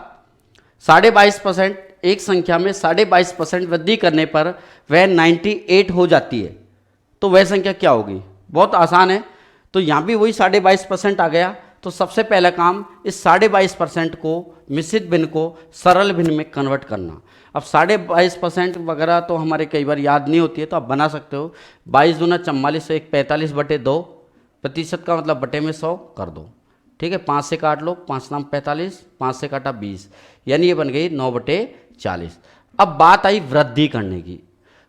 S1: 22.5% एक संख्या में 22.5% वृद्धि करने पर वह 98 हो जाती है, तो वह संख्या क्या होगी? बहुत आसान है। तो यहां भी वही 22.5% आ गया। तो सबसे पहला काम इस 22.5% को, मिश्रित भिन्न को सरल भिन्न में कन्वर्ट करना। अब 22.5% वगैरह तो हमारे कई बार याद नहीं होती है, तो आप बना सकते हो। 22 दूना 44, 1 45/2, प्रतिशत का मतलब बटे में 100 कर दो। ठीक है, 5 से काट लो, 5 नाम 45, 5 से काटा 20, यानी ये बन गई 9/40। अब बात आई वृद्धि करने की।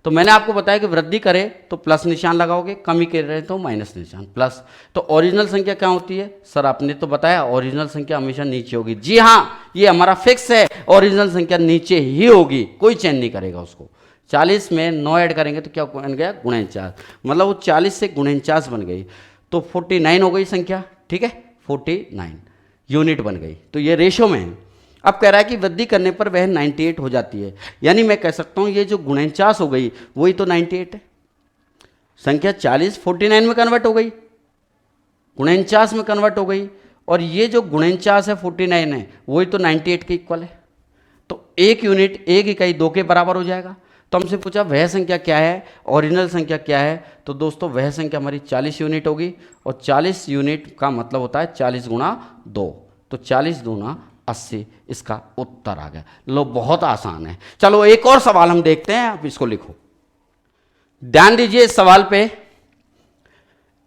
S1: तो मैंने आपको बताया कि वृद्धि करे तो प्लस निशान लगाओगे, कमी कर रहे तो माइनस निशान, प्लस। तो ओरिजिनल संख्या क्या होती है सर? आपने तो बताया ओरिजिनल संख्या हमेशा नीचे होगी। जी हाँ, ये हमारा फिक्स है, ओरिजिनल संख्या नीचे ही होगी, कोई चेंज नहीं करेगा उसको। 40 में 9 ऐड करेंगे तो क्या बन गया? 49, मतलब वो 40 से 49 बन गई, तो 49 हो गई संख्या। ठीक है, 49 यूनिट बन गई। तो ये रेशो में है। अब कह रहा है कि वृद्धि करने पर वह 98 हो जाती है, यानी मैं कह सकता हूं ये जो 49 हो गई वही तो 98 है। संख्या 40 49 में कन्वर्ट हो गई, 49 में कन्वर्ट हो गई, और ये जो 49 है 49 है वही तो 98 के इक्वल है। तो एक यूनिट, एक इकाई 2 के बराबर हो जाएगा। तो हमसे पूछा वह संख्या क्या है, ओरिजिनल संख्या क्या है? तो दोस्तों वह संख्या हमारी 40 यूनिट होगी, और 40 यूनिट का मतलब होता है 40 गुणा 2, तो 40 दूना 80 इसका उत्तर आ गया। लो, बहुत आसान है। चलो एक और सवाल हम देखते हैं, आप इसको लिखो। ध्यान दीजिए इस सवाल पे।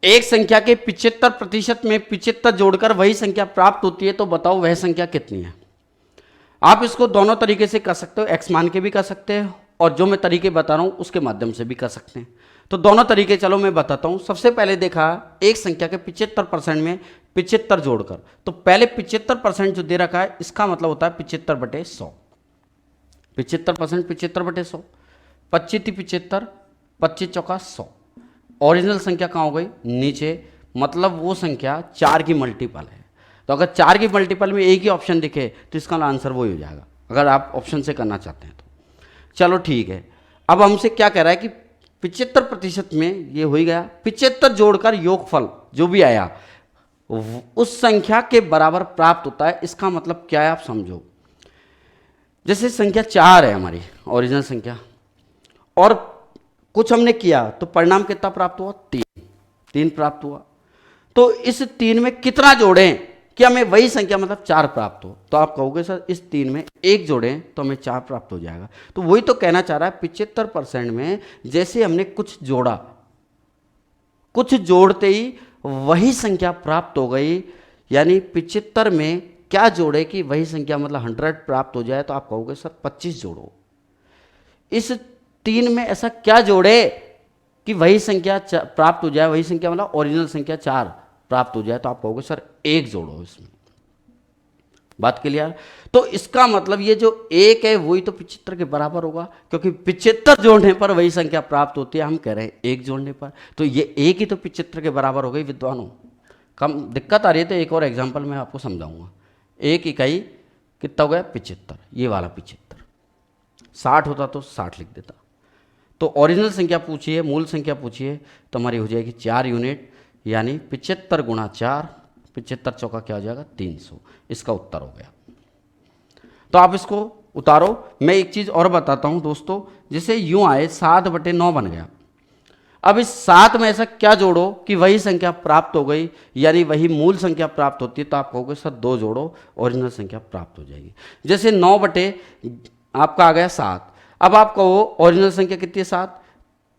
S1: एक संख्या के 75% में 75 जोड़कर वही संख्या प्राप्त होती है, तो बताओ वह संख्या कितनी है? आप इसको दोनों तरीके से कर सकते हो, एक्स मान के भी कर सकते हो, और जो मैं तरीके बता रहा हूं उसके माध्यम से भी कर सकते हैं। तो दोनों तरीके चलो मैं बताता हूं। सबसे पहले देखा, एक संख्या के 75% में 75 जोड़कर, तो पहले 75% जो दे रखा है इसका मतलब होता है 75/100। 75% 75/100, 25 थी 75, 25 चौका 100। ओरिजिनल संख्या कहाँ हो गई? नीचे, मतलब वो संख्या 4 की मल्टीपल है। तो अगर 4 की मल्टीपल में एक ही ऑप्शन दिखे तो इसका आंसर वही हो जाएगा, अगर आप ऑप्शन से करना चाहते हैं तो। चलो ठीक है, अब हमसे क्या कह रहा है कि 75% में ये हो ही गया, 75 जोड़कर योगफल जो भी आया उस संख्या के बराबर प्राप्त होता है। इसका मतलब क्या है आप समझो। जैसे संख्या 4 है हमारी ओरिजिनल संख्या, और कुछ हमने किया तो परिणाम कितना प्राप्त हुआ? 3 प्राप्त हुआ। तो इस 3 में कितना जोड़ें कि हमें वही संख्या मतलब 4 प्राप्त हो? तो आप कहोगे सर इस 3 में 1 जोड़ें तो हमें 4 प्राप्त हो जाएगा। तो वही तो कहना चाह रहा है, 75% में जैसे हमने कुछ जोड़ा, कुछ जोड़ते ही वही संख्या प्राप्त हो गई, यानी 75 में क्या जोड़े कि वही संख्या मतलब 100 प्राप्त हो जाए? तो आप कहोगे सर 25 जोड़ो। इस 3 में ऐसा क्या जोड़े कि वही संख्या प्राप्त हो जाए, वही संख्या मतलब ओरिजिनल संख्या 4 प्राप्त हो जाए? तो आप कहोगे सर 1 जोड़ो इसमें। बात क्लियर? तो इसका मतलब ये जो 1 है वही तो 75 के बराबर होगा, क्योंकि 75 जोड़ने पर वही संख्या प्राप्त होती है। हम कह रहे हैं 1 जोड़ने पर, तो ये 1 ही तो 75 के बराबर हो गई विद्वानों। कम दिक्कत आ रही है तो एक और एग्जाम्पल मैं आपको समझाऊंगा। 1 इकाई कितना हो गया? 75, ये वाला 75। 60 होता तो 60 लिख देता। तो ओरिजिनल संख्या पूछिए, मूल संख्या पूछिए, तो हमारी हो जाएगी 4 यूनिट, यानी 75 गुणा 4, 75 चौका क्या हो जाएगा? 300। इसका उत्तर हो गया। तो आप इसको उतारो। मैं एक चीज़ और बताता हूं दोस्तों, जैसे यूं आए 7/9 बन गया। अब इस 7 में ऐसा क्या जोड़ो कि वही संख्या प्राप्त हो गई, यानी वही मूल संख्या प्राप्त होती है? तो आप कहोगे सर 2 जोड़ो, ओरिजिनल संख्या प्राप्त हो जाएगी। जैसे 9 बटे आपका आ गया 7। अब आप कहो ओरिजिनल संख्या कितनी है? 7,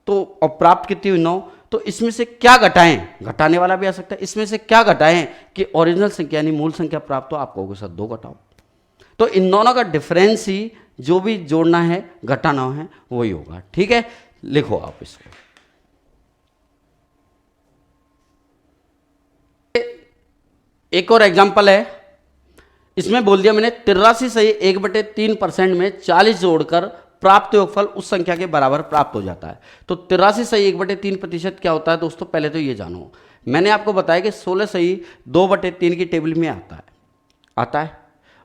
S1: तो और प्राप्त कितनी हुई? 9। तो इसमें से क्या घटाएं? घटाने वाला भी आ सकता है। इसमें से क्या घटाएं कि ओरिजिनल संख्या यानी मूल संख्या प्राप्त हो? आप कहोगे सर 2 घटाओ। तो इन दोनों का डिफरेंस ही जो भी जोड़ना है घटाना है वही होगा। ठीक है, लिखो आप इसको। एक और एग्जांपल है, इसमें बोल दिया मैंने 83 सही 1/3% में 40 जोड़कर प्राप्त योगफल उस संख्या के बराबर प्राप्त हो जाता है। तो 83 सही 1/3% क्या होता है दोस्तों, पहले तो ये जानो। मैंने आपको बताया कि 16 सही 2/3 की टेबल में आता है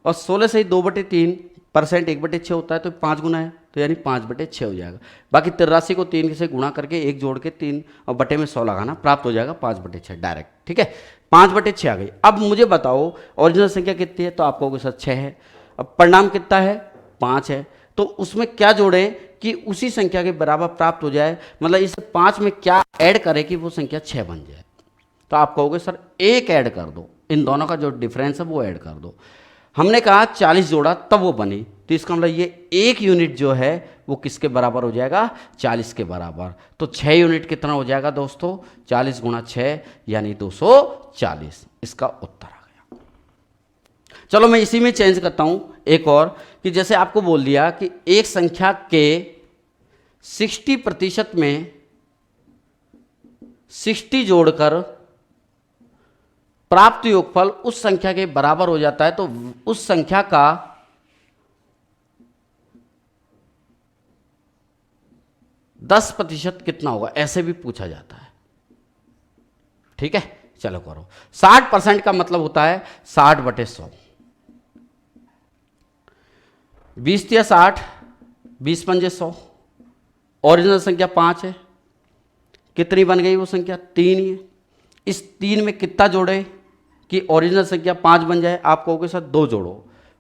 S1: और 16 सही 2/3% 1/6 होता है, तो 5 गुना है, तो यानी 5/6 हो जाएगा। बाकी 83 को 3 से गुणा करके 1 जोड़ के 3 और बटे में 100 लगाना, प्राप्त हो जाएगा 5/6 डायरेक्ट। ठीक है, 5/6 आ गई। अब मुझे बताओ ओरिजिनल संख्या कितनी है, तो आप कहोगे सर 6 है। अब परिणाम कितना है, 5 है। तो उसमें क्या जोड़े कि उसी संख्या के बराबर प्राप्त हो जाए, मतलब इस 5 में क्या ऐड करे कि वो संख्या 6 बन जाए। तो आप कहोगे सर 1 ऐड कर दो, इन दोनों का जो डिफरेंस है वो ऐड कर दो। हमने कहा 40 जोड़ा तब वो बनी, तो इसका मतलब ये 1 यूनिट जो है वो किसके बराबर हो जाएगा, 40 के बराबर। तो 6 यूनिट कितना हो जाएगा दोस्तों, 40 गुणा 6 यानी 240, इसका उत्तर आ गया। चलो मैं इसी में चेंज करता हूं एक और, कि जैसे आपको बोल दिया कि एक संख्या के 60% में 60 जोड़कर प्राप्त योगफल उस संख्या के बराबर हो जाता है, तो उस संख्या का 10% कितना होगा, ऐसे भी पूछा जाता है। ठीक है, चलो करो। 60% का मतलब होता है 60/100। 20 या 60, 20 पंजे 100। ओरिजिनल संख्या 5 है, कितनी बन गई वो संख्या, 3 ही है। इस 3 में कितना जोड़े कि ओरिजिनल संख्या 5 बन जाए, आप कहोगे सर 2 जोड़ो।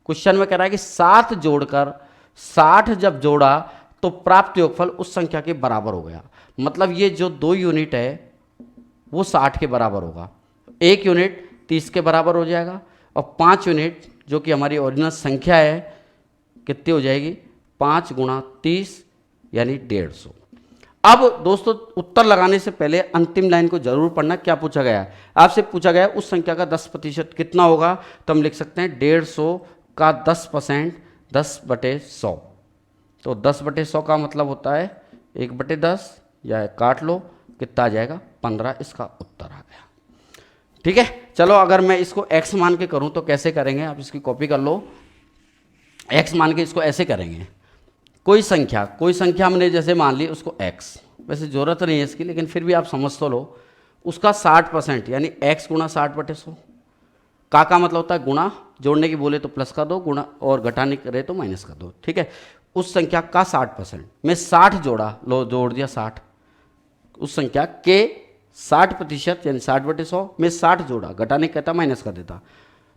S1: क्वेश्चन में कह रहा है कि 7 जोड़कर 60 जब जोड़ा तो प्राप्त योगफल उस संख्या के बराबर हो गया। मतलब ये जो 2 यूनिट है वो 60 के बराबर होगा, 1 यूनिट 30 के बराबर हो जाएगा, और 5 यूनिट जो कि हमारी ओरिजिनल संख्या है कितनी हो जाएगी, 5 गुणा 30 यानी 150। अब दोस्तों उत्तर लगाने से पहले अंतिम लाइन को जरूर पढ़ना। क्या पूछा गया है, आपसे पूछा गया है उस संख्या का 10% कितना होगा, तो हम लिख सकते हैं 150 का 10%, 10/100। तो 10/100 का मतलब होता है 1/10, या काट लो, कितना आ जाएगा 15, इसका उत्तर आ गया। ठीक है, चलो अगर मैं इसको x मान के करूं तो कैसे करेंगे, आप इसकी कॉपी कर लो। x मान के इसको ऐसे करेंगे, कोई संख्या हमने जैसे मान ली उसको x, वैसे जरूरत नहीं है इसकी लेकिन फिर भी आप समझ तो लो, उसका 60% यानी x गुणा 60/100। का मतलब होता है गुणा, जोड़ने की बोले तो प्लस कर दो, गुणा और घटाने करे तो माइनस कर दो। ठीक है, उस संख्या का 60% में 60 जोड़ा, लो जोड़ दिया 60, उस संख्या के 60% यानी 60/100 में 60 जोड़ा, घटाने कहता माइनस कर देता,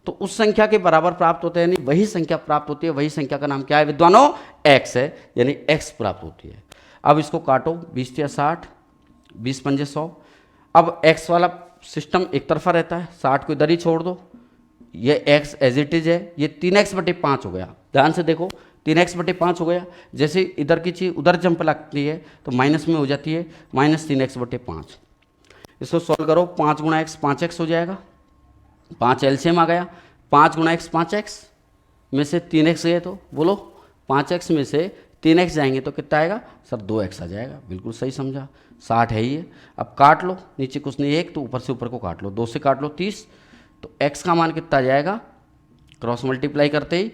S1: तो उस संख्या के बराबर प्राप्त होते हैं, यानी वही संख्या प्राप्त होती है। वही संख्या का नाम क्या है विद्वानों, x है, यानी x प्राप्त होती है। अब इसको काटो, 20 या 60, 20 पंजे 100। अब x वाला सिस्टम एक तरफा रहता है, 60 को इधर ही छोड़ दो, ये x एज इट इज है, ये 3x/5 हो गया। ध्यान से देखो, 3x/5 हो गया। जैसे इधर की चीज़ उधर जंप लगती है तो माइनस में हो जाती है, -3x/5। इसको सॉल्व करो, 5 गुणा x 5x हो जाएगा, 5 एलसीएम आ गया, 5 गुणा x 5x में से 3x गए तो बोलो, 5x में से 3x जाएंगे तो कितना आएगा सर, 2x आ जाएगा। बिल्कुल सही समझा, 60 है ही है। अब काट लो, नीचे कुछ नहीं, 1 तो ऊपर से ऊपर को काट लो, 2 से काट लो 30, तो x का मान कितना आ जाएगा, क्रॉस मल्टीप्लाई करते ही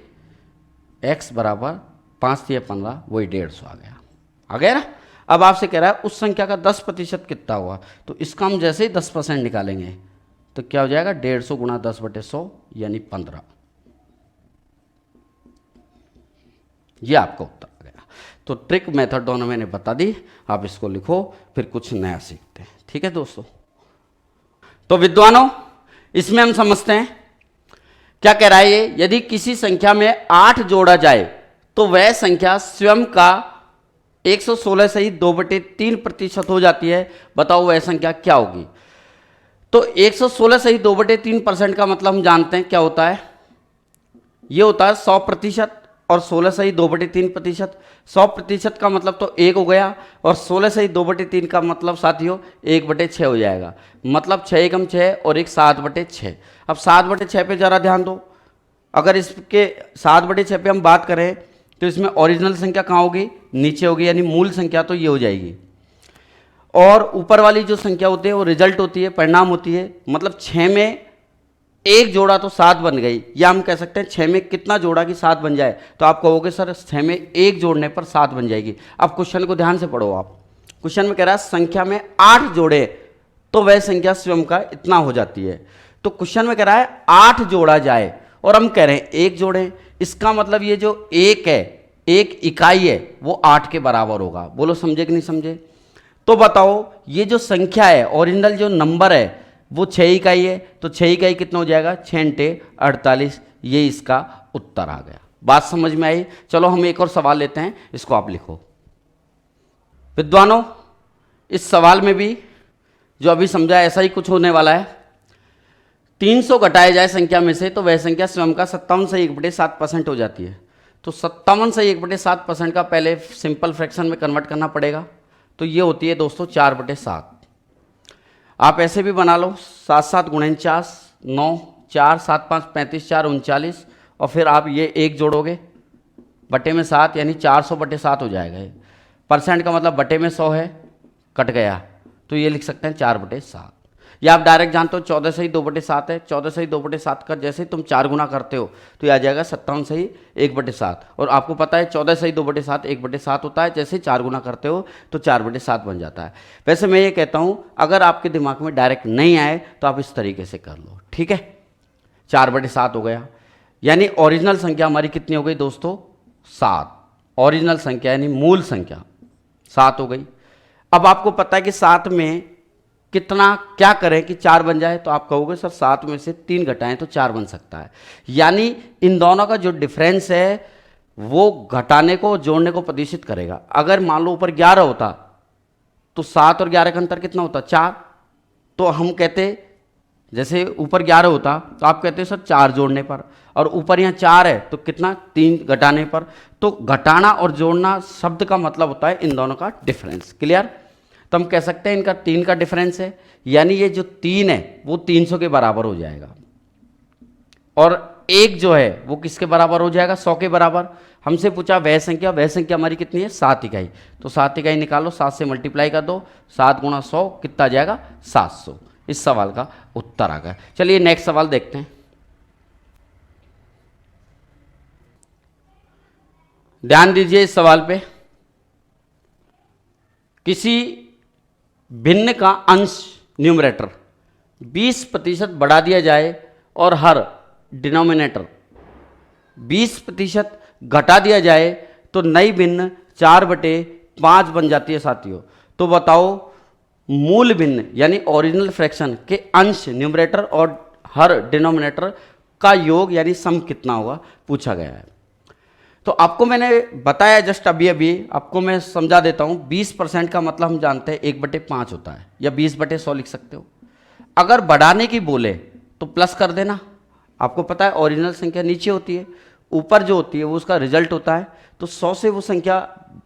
S1: x बराबर 5 × 15, वही 150 आ गया ना। अब आपसे कह रहा है उस संख्या का 10% कितना हुआ, तो इसका हम जैसे ही 10% निकालेंगे तो क्या हो जाएगा, 150 गुणा 10/100 यानी 15। ये आपका उत्तर आ गया। तो ट्रिक मेथड दोनों मैंने बता दी, आप इसको लिखो, फिर कुछ नया सीखते हैं। ठीक है दोस्तों, तो विद्वानों इसमें हम समझते हैं क्या कह रहा है ये, यदि किसी संख्या में 8 जोड़ा जाए तो वह संख्या स्वयं का 116 सही 2/3% हो जाती है। बताओ वह संख्या क्या होगी। तो 116 सही 2/3% का मतलब हम जानते हैं क्या होता है, ये होता है 100% और 16 सही 2/3%। 100% का मतलब तो 1 हो गया, और 16 सही 2/3 का मतलब साथियों 1/6 हो जाएगा। मतलब 6 × 6 और 1 7/6। अब 7/6 पे जरा ध्यान दो, अगर इसके 7/6 पे हम बात करें तो इसमें ओरिजिनल संख्या कहाँ होगी, नीचे होगी, यानी मूल संख्या तो ये हो जाएगी, और ऊपर वाली जो संख्या होती है वो रिजल्ट होती है, परिणाम होती है। मतलब 6 में एक जोड़ा तो 7 बन गई, या हम कह सकते हैं 6 में कितना जोड़ा कि 7 बन जाए, तो आप कहोगे सर 6 में एक जोड़ने पर 7 बन जाएगी। अब क्वेश्चन को ध्यान से पढ़ो आप। क्वेश्चन में कह रहा है संख्या में 8 जोड़े तो वह संख्या स्वयं का इतना हो जाती है। तो क्वेश्चन में कह रहा है 8 जोड़ा जाए और हम कह रहे हैं एक जोड़े, इसका मतलब ये जो एक है, एक इकाई है, वो 8 के बराबर होगा। बोलो समझे कि नहीं समझे? तो बताओ ये जो संख्या है, ओरिजिनल जो नंबर है वो 6 इकाई है, तो 6 इकाई कितना हो जाएगा? 6 × 48, ये इसका उत्तर आ गया। बात समझ में आई? चलो हम एक और सवाल लेते हैं, इसको आप लिखो। विद्वानों, इस सवाल में भी जो अभी समझा ऐसा ही कुछ होने वाला है। 300 घटाया जाए संख्या में से तो वह संख्या स्वयं का 57/1/7% हो जाती है। तो 57/1/7% का पहले सिंपल फ्रैक्शन में कन्वर्ट करना पड़ेगा। तो ये होती है दोस्तों 4/7। आप ऐसे भी बना लो, 7 7 × 49, 9, 4 7 5 35, 4 39, और फिर आप ये एक जोड़ोगे बटे में 7, यानी 400/7 हो जाएगा। ये परसेंट का मतलब बटे में 100 है, कट गया, तो ये लिख सकते हैं 4/7। या आप डायरेक्ट जानते हो 14 सही 2/7 है। 14 सही 2/7 का जैसे ही तुम 4 गुना करते हो तो ये आ जाएगा 57 सही 1/7। और आपको पता है 14 सही 2/7 1/7 होता है, जैसे ही 4 गुना करते हो तो 4/7 बन जाता है। वैसे मैं ये कहता हूँ अगर आपके दिमाग में डायरेक्ट नहीं आए तो आप इस तरीके से कर लो, ठीक है। 4/7 हो गया, यानी ओरिजिनल संख्या हमारी कितनी हो गई दोस्तों? 7। ओरिजिनल संख्या यानी मूल संख्या 7 हो गई। अब आपको पता है कि 7 में कितना क्या करें कि 4 बन जाए, तो आप कहोगे सर 7 में से 3 घटाएं तो 4 बन सकता है। यानी इन दोनों का जो डिफरेंस है वो घटाने को जोड़ने को प्रदर्शित करेगा। अगर मान लो ऊपर 11 होता तो 7 और 11 का अंतर कितना होता? 4। तो हम कहते जैसे ऊपर 11 होता तो आप कहते सर 4 जोड़ने पर, और ऊपर यहाँ 4 है तो कितना? 3 घटाने पर। तो घटाना और जोड़ना शब्द का मतलब होता है इन दोनों का डिफरेंस। क्लियर? तो हम कह सकते हैं इनका 3 का डिफरेंस है, यानी ये जो 3 है वो 300 के बराबर हो जाएगा, और एक जो है वो किसके बराबर हो जाएगा? 100 के बराबर। हमसे पूछा वह संख्या हमारी कितनी है? 7 इकाई। तो 7 इकाई निकालो, 7 से मल्टीप्लाई कर दो, 7 × 100 कितना आ जाएगा? 700। इस सवाल का उत्तर आ गया। चलिए नेक्स्ट सवाल देखते हैं। ध्यान दीजिए इस सवाल पे। किसी भिन्न का अंश न्यूमरेटर 20% बढ़ा दिया जाए और हर डिनोमिनेटर 20% घटा दिया जाए तो नई भिन्न 4/5 बन जाती है साथियों। तो बताओ मूल भिन्न यानी ओरिजिनल फ्रैक्शन के अंश न्यूमरेटर और हर डिनोमिनेटर का योग यानी सम कितना होगा, पूछा गया है। तो आपको मैंने बताया जस्ट अभी आपको मैं समझा देता हूँ। 20% का मतलब हम जानते हैं 1/5 होता है, या 20/100 लिख सकते हो। अगर बढ़ाने की बोले तो प्लस कर देना। आपको पता है ओरिजिनल संख्या नीचे होती है, ऊपर जो होती है वो उसका रिजल्ट होता है। तो 100 से वो संख्या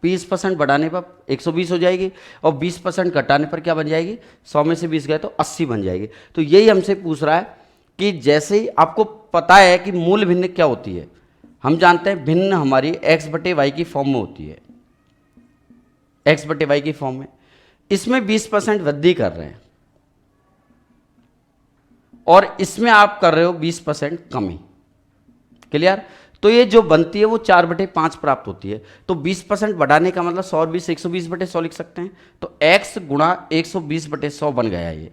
S1: 20% बढ़ाने पर 120 हो जाएगी, और 20% घटाने पर क्या बन जाएगी? 100 में से 20 गए तो 80 बन जाएगी। तो यही हमसे पूछ रहा है कि जैसे ही आपको पता है कि मूल भिन्न क्या होती है, हम जानते हैं भिन्न हमारी x/y की फॉर्म में होती है, x/y की फॉर्म में। इसमें 20% वृद्धि कर रहे हैं और इसमें आप कर रहे हो 20% कमी। क्लियर? तो ये जो बनती है वो 4/5 प्राप्त होती है। तो 20% बढ़ाने का मतलब 100 और 20 120/100 लिख सकते हैं। तो x × 120/100 बन गया ये।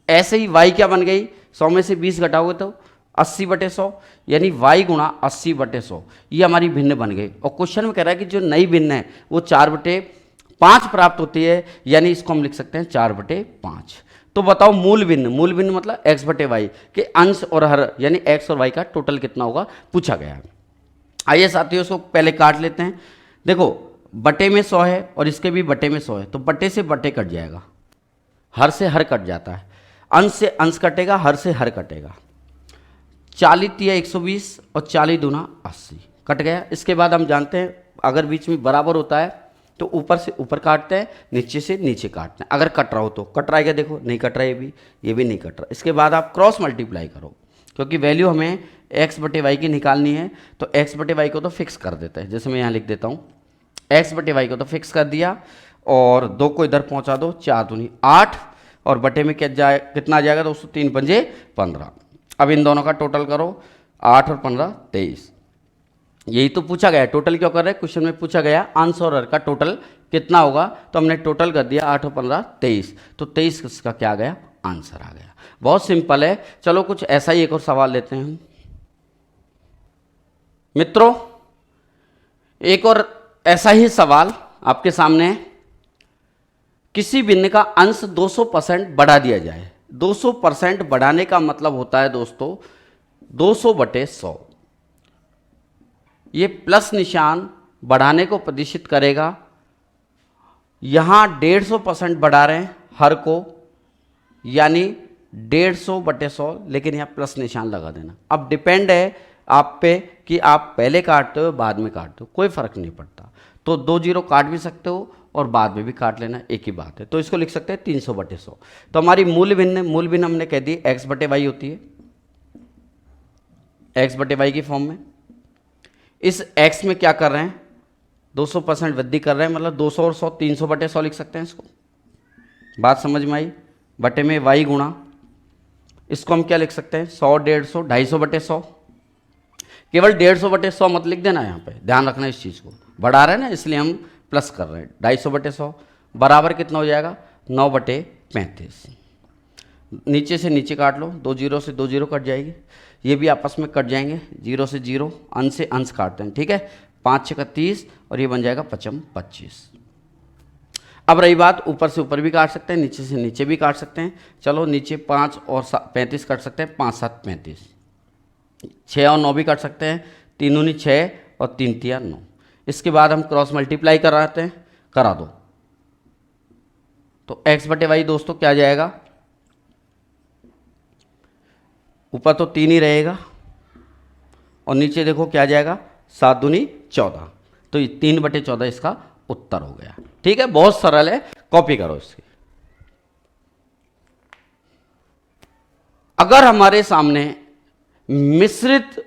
S1: ऐसे ही y क्या बन गई? 100 में से 20 घटाओगे तो 80/100, यानी y × 80/100 ये हमारी भिन्न बन गई। और क्वेश्चन में कह रहा है कि जो नई भिन्न है वो 4/5 प्राप्त होती है, यानी इसको हम लिख सकते हैं 4/5। तो बताओ मूल भिन्न मतलब x/y के अंश और हर यानी x और y का टोटल कितना होगा, पूछा गया है। आइए साथियों इसको पहले काट लेते हैं। देखो बटे में 100 है और इसके भी बटे में 100 है, तो बटे से बटे कट जाएगा, हर से हर कट जाता है, अंश से अंश कटेगा, हर से हर कटेगा। 40 × 120 और 40 दूना 80 कट गया। इसके बाद हम जानते हैं अगर बीच में बराबर होता है तो ऊपर से ऊपर काटते हैं, नीचे से नीचे काटते हैं। अगर कट रहा हो तो कट रहा है क्या? देखो नहीं कट रहा है, ये भी नहीं कट रहा। इसके बाद आप क्रॉस मल्टीप्लाई करो, क्योंकि वैल्यू हमें x/y की निकालनी है। तो x/y को तो फिक्स कर देते हैं, जैसे मैं यहाँ लिख देता हूँ x/y को तो फिक्स कर दिया, और 2 को इधर पहुँचा दो, 4 दूनी 8, और बटे में क्या कितना आ जाएगा दोस्तों? 3 × 5 = 15। अब इन दोनों का टोटल करो, 8 और 15 23। यही तो पूछा गया, टोटल क्यों कर रहे हैं, क्वेश्चन में पूछा गया अंश और हर का टोटल कितना होगा, तो हमने टोटल कर दिया 8 और 15 23, तो 23 का क्या आ गया, आंसर आ गया। बहुत सिंपल है। चलो कुछ ऐसा ही एक और सवाल लेते हैं हम मित्रों। एक और ऐसा ही सवाल आपके सामने है। किसी भिन्न का अंश 200% बढ़ा दिया जाए। 200% बढ़ाने का मतलब होता है दोस्तों 200/100। ये प्लस निशान बढ़ाने को प्रदर्शित करेगा। यहां 150% बढ़ा रहे हैं हर को, यानी 150/100, लेकिन यहां प्लस निशान लगा देना। अब डिपेंड है आप पे कि आप पहले काटते हो बाद में काटते हो, कोई फर्क नहीं पड़ता। तो 2 जीरो काट भी सकते हो और बाद में भी काट लेना, एक ही बात है। तो इसको लिख सकते हैं 300/100। तो हमारी मूल भिन्न हमने कह दी x/y होती है, x/y की फॉर्म में। इस x में क्या कर रहे हैं, 200% वृद्धि कर रहे हैं, मतलब 200 और 100 300/100 लिख सकते हैं इसको। बात समझ में आई। बटे में y गुणा, इसको हम क्या लिख सकते हैं, 100 150 250/100। केवल 150/100 मत लिख देना, यहाँ पे ध्यान रखना इस चीज़ को। बढ़ा रहे हैं ना, इसलिए हम प्लस कर रहे हैं। 250/100 बराबर कितना हो जाएगा, 9/35। नीचे से नीचे काट लो, 2 जीरो से 2 जीरो कट जाएगी, ये भी आपस में कट जाएंगे, 0 से 0, अंश से अंश काटते हैं, ठीक है। 5 6 30 और ये बन जाएगा 55 25। अब रही बात, ऊपर से ऊपर भी काट सकते हैं, नीचे से नीचे भी काट सकते हैं। चलो नीचे 5 और 35 काट सकते हैं, 5 7 35। 6 और 9 भी काट सकते हैं, 3 दूनी 6 और 3 तिया 9। इसके बाद हम क्रॉस मल्टीप्लाई कराते हैं, करा दो। तो x/y दोस्तों क्या आ जाएगा, ऊपर तो 3 ही रहेगा और नीचे देखो क्या आ जाएगा, 7 दूनी 14। तो ये 3/14 इसका उत्तर हो गया। ठीक है, बहुत सरल है, कॉपी करो इसकी। अगर हमारे सामने मिश्रित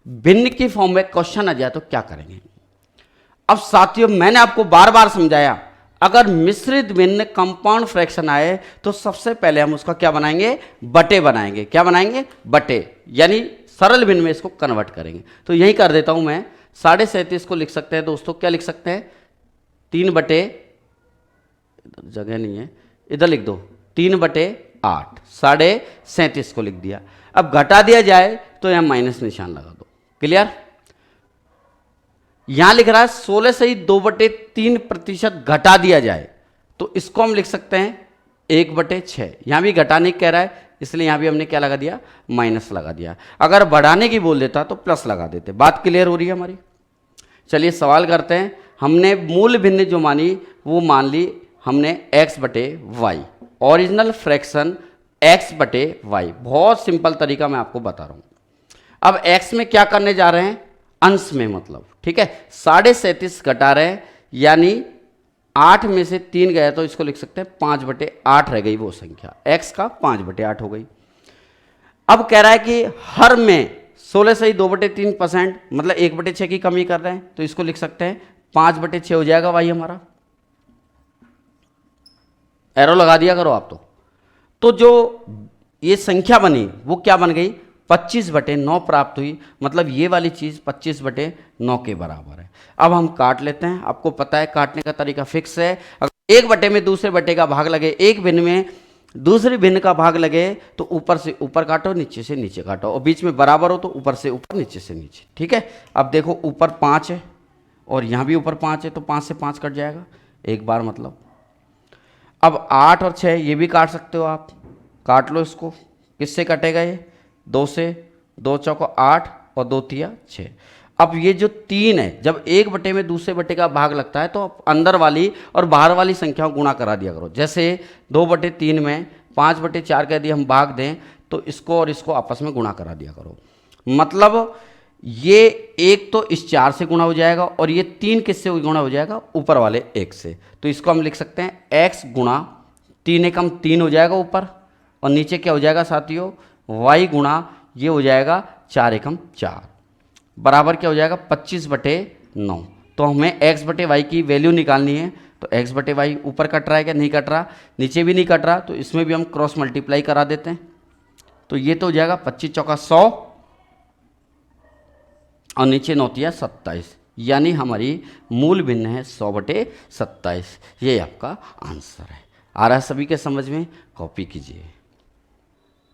S1: भिन्न की फॉर्म में क्वेश्चन आ जाए तो क्या करेंगे। अब साथियों मैंने आपको बार बार समझाया, अगर मिश्रित भिन्न कंपाउंड फ्रैक्शन आए तो सबसे पहले हम उसका क्या बनाएंगे, बटे बनाएंगे। क्या बनाएंगे, बटे, यानी सरल भिन्न में इसको कन्वर्ट करेंगे। तो यही कर देता हूं मैं, 37.5 को लिख सकते हैं दोस्तों, क्या लिख सकते हैं, 3/, इधर जगह नहीं है, इधर लिख दो 3/8, 37.5 को लिख दिया। अब घटा दिया जाए तो यहां माइनस निशान लगा दो। क्लियर। यहां लिख रहा है 16 से ही 2/3% घटा दिया जाए, तो इसको हम लिख सकते हैं 1/6। यहां भी घटाने कह रहा है, इसलिए यहां भी हमने क्या लगा दिया, माइनस लगा दिया। अगर बढ़ाने की बोल देता तो प्लस लगा देते। बात क्लियर हो रही है हमारी। चलिए सवाल करते हैं। हमने मूल भिन्न जो मानी वो मान ली हमने x/y, ओरिजिनल फ्रैक्शन x/y। बहुत सिंपल तरीका मैं आपको बता रहा हूं। अब x में क्या करने जा रहे हैं, अंश में, मतलब ठीक है। 37.5 घटा रहे हैं, यानी 8 में से 3 गया तो इसको लिख सकते हैं 5/8 रह गई वो संख्या, x का 5/8 हो गई। अब कह रहा है कि हर में 16 से ही 2/3%, मतलब 1/6 की कमी कर रहे हैं, तो इसको लिख सकते हैं 5/6 हो जाएगा भाई हमारा। एरो लगा दिया करो आप तो जो ये संख्या बनी वो क्या बन गई, 25/9 प्राप्त हुई। मतलब ये वाली चीज 25/9 के बराबर है। अब हम काट लेते हैं। आपको पता है काटने का तरीका फिक्स है। अगर एक बटे में दूसरे बटे का भाग लगे, एक भिन्न में दूसरे भिन्न का भाग लगे, तो ऊपर से ऊपर काटो, नीचे से नीचे काटो, और बीच में बराबर हो तो ऊपर से ऊपर, नीचे से नीचे। ठीक है। अब देखो ऊपर 5 है और यहाँ भी ऊपर 5 है, तो 5 से 5 कट जाएगा एक बार, मतलब। अब 8 और 6 ये भी काट सकते हो आप, काट लो इसको। किससे कटेगा ये, 2 से, 2 चौको 8 और 2 तिया 6। अब ये जो 3 है, जब एक बटे में दूसरे बटे का भाग लगता है तो अंदर वाली और बाहर वाली संख्याओं गुणा करा दिया करो। जैसे 2/3 में 5/4 का यदि हम भाग दें तो इसको और इसको आपस में गुणा करा दिया करो। मतलब ये एक तो इस 4 से गुणा हो जाएगा और ये 3 किससे गुणा हो जाएगा, ऊपर वाले 1 से। तो इसको हम लिख सकते हैं x गुणा 3 एकम 3 हो जाएगा ऊपर, और नीचे क्या हो जाएगा साथियों, y गुणा ये हो जाएगा 4 एकम 4, बराबर क्या हो जाएगा 25/9। तो हमें x/y की वैल्यू निकालनी है। तो x/y ऊपर कट रहा है क्या, नहीं कट रहा, नीचे भी नहीं कट रहा, तो इसमें भी हम क्रॉस मल्टीप्लाई करा देते हैं। तो ये तो हो जाएगा 25 चौका 100 और नीचे 9 तिया 27, यानी हमारी मूल भिन्न है 100/27। ये आपका आंसर है। आ रहा है सभी के समझ में? कॉपी कीजिए।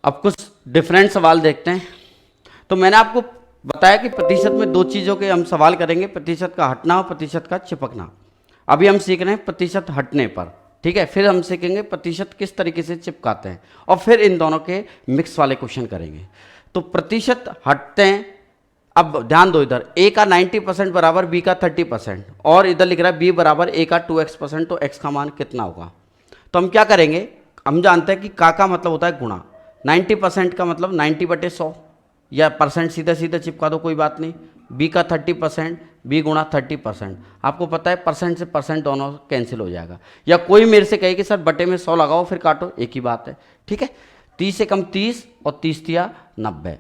S1: अब कुछ डिफरेंट सवाल देखते हैं। तो मैंने आपको बताया कि प्रतिशत में दो चीज़ों के हम सवाल करेंगे, प्रतिशत का हटना और प्रतिशत का चिपकना। अभी हम सीख रहे हैं प्रतिशत हटने पर, ठीक है। फिर हम सीखेंगे प्रतिशत किस तरीके से चिपकाते हैं, और फिर इन दोनों के मिक्स वाले क्वेश्चन करेंगे। तो प्रतिशत हटते हैं। अब ध्यान दो, इधर a का 90% बराबर b का 30%, और इधर लिख रहा है b बराबर a का 2x%, तो x का मान कितना होगा? तो हम क्या करेंगे, हम जानते हैं कि का मतलब होता है गुणा। 90% का मतलब 90/100, या परसेंट सीधे सीधे चिपका दो, कोई बात नहीं। b का 30%, b गुणा 30%। आपको पता है परसेंट से परसेंट दोनों कैंसिल हो जाएगा। या कोई मेरे से कहे कि सर बटे में 100 लगाओ फिर काटो, एक ही बात है, ठीक है। 30 से कम 30 और 30 तिया 90।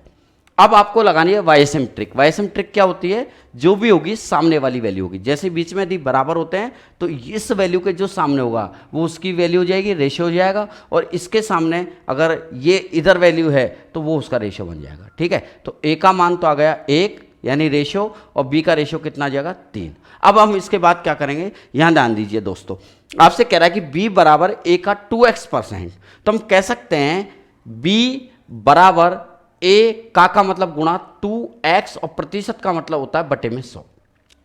S1: अब आपको लगानी है वाईएसएम ट्रिक। वाईएसएम ट्रिक क्या होती है? जो भी होगी सामने वाली वैल्यू होगी। जैसे बीच में यदि बराबर होते हैं तो इस वैल्यू के जो सामने होगा वो उसकी वैल्यू हो जाएगी, रेशियो हो जाएगा, और इसके सामने अगर ये इधर वैल्यू है तो वो उसका रेशियो बन जाएगा, ठीक है। तो ए का मान तो आ गया 1 यानी रेशियो, और बी का रेशियो कितना आ जाएगा 3। अब हम इसके बाद क्या करेंगे, यहां ध्यान दीजिए दोस्तों। आपसे कह रहा है कि बी बराबर ए का 2x%, तो हम कह सकते हैं बी बराबर ए का मतलब गुणा 2x, और प्रतिशत का मतलब होता है बटे में 100।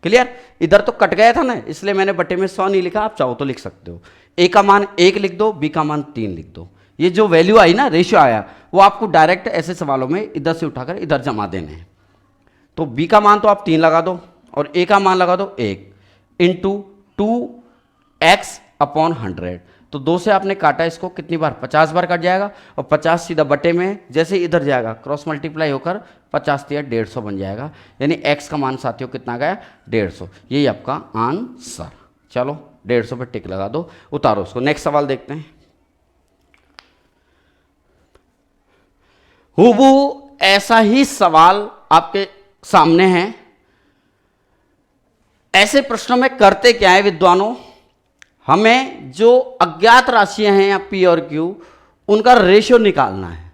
S1: क्लियर? इधर तो कट गया था ना, इसलिए मैंने बटे में 100 नहीं लिखा। आप चाहो तो लिख सकते हो। ए का मान 1 लिख दो, बी का मान 3 लिख दो। ये जो वैल्यू आई ना, रेशियो आया, वो आपको डायरेक्ट ऐसे सवालों में इधर से उठाकर इधर जमा देने हैं। तो बी का मान तो आप 3 लगा दो, और ए का मान लगा दो 1 इंटू 2x/100। तो 2 से आपने काटा इसको कितनी बार? 50 बार कट जाएगा, और 50 सीधा बटे में जैसे इधर जाएगा क्रॉस मल्टीप्लाई होकर 50 तिया 150 बन जाएगा। यानी x का मान साथियों कितना गया? 150। यही आपका आंसर। चलो 150 पे टिक लगा दो, उतारो उसको। नेक्स्ट सवाल देखते हैं। हूबहू ऐसा ही सवाल आपके सामने है। ऐसे प्रश्नों में करते क्या है विद्वानों, हमें जो अज्ञात राशियां हैं या पी और क्यू, उनका रेशियो निकालना है।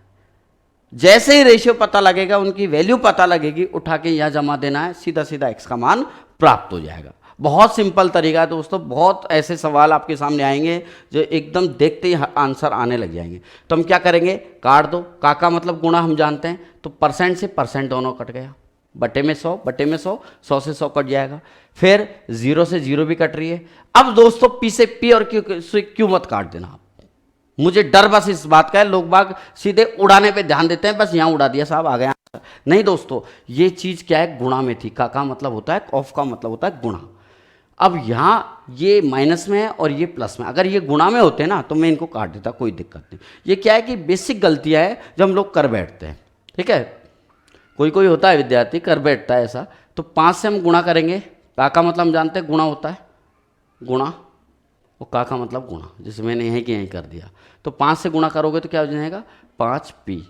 S1: जैसे ही रेशियो पता लगेगा, उनकी वैल्यू पता लगेगी, उठा के यहां जमा देना है, सीधा सीधा एक्स का मान प्राप्त हो जाएगा। बहुत सिंपल तरीका है दोस्तों। बहुत ऐसे सवाल आपके सामने आएंगे जो एकदम देखते ही आंसर आने लग जाएंगे। तो हम क्या करेंगे, काट दो। का मतलब गुणा हम जानते हैं, तो परसेंट से परसेंट दोनों कट गया, बटे में 100, बटे में 100, 100 से 100 कट जाएगा। फिर 0 से 0 भी कट रही है। अब दोस्तों पी से पी और क्यू से क्यू मत काट देना आप। मुझे डर बस इस बात का है, लोग बाग सीधे उड़ाने पे ध्यान देते हैं, बस यहां उड़ा दिया साहब आ गया। नहीं दोस्तों, ये चीज क्या है, गुणा में थी। का मतलब होता है, ऑफ का मतलब होता है गुणा। अब यहां ये माइनस में है और ये प्लस में। अगर ये गुणा में होते ना तो मैं इनको काट देता, कोई दिक्कत नहीं। ये क्या है कि बेसिक गलतियां है जो हम लोग कर बैठते हैं, ठीक है। कोई होता है विद्यार्थी कर बैठता है ऐसा। तो 5 से हम गुणा करेंगे। का मतलब हम जानते हैं गुणा होता है, गुणा, और का मतलब गुणा, जैसे मैंने यहीं के यहीं कर दिया। तो 5 से गुणा करोगे तो क्या हो जाएगा, 5p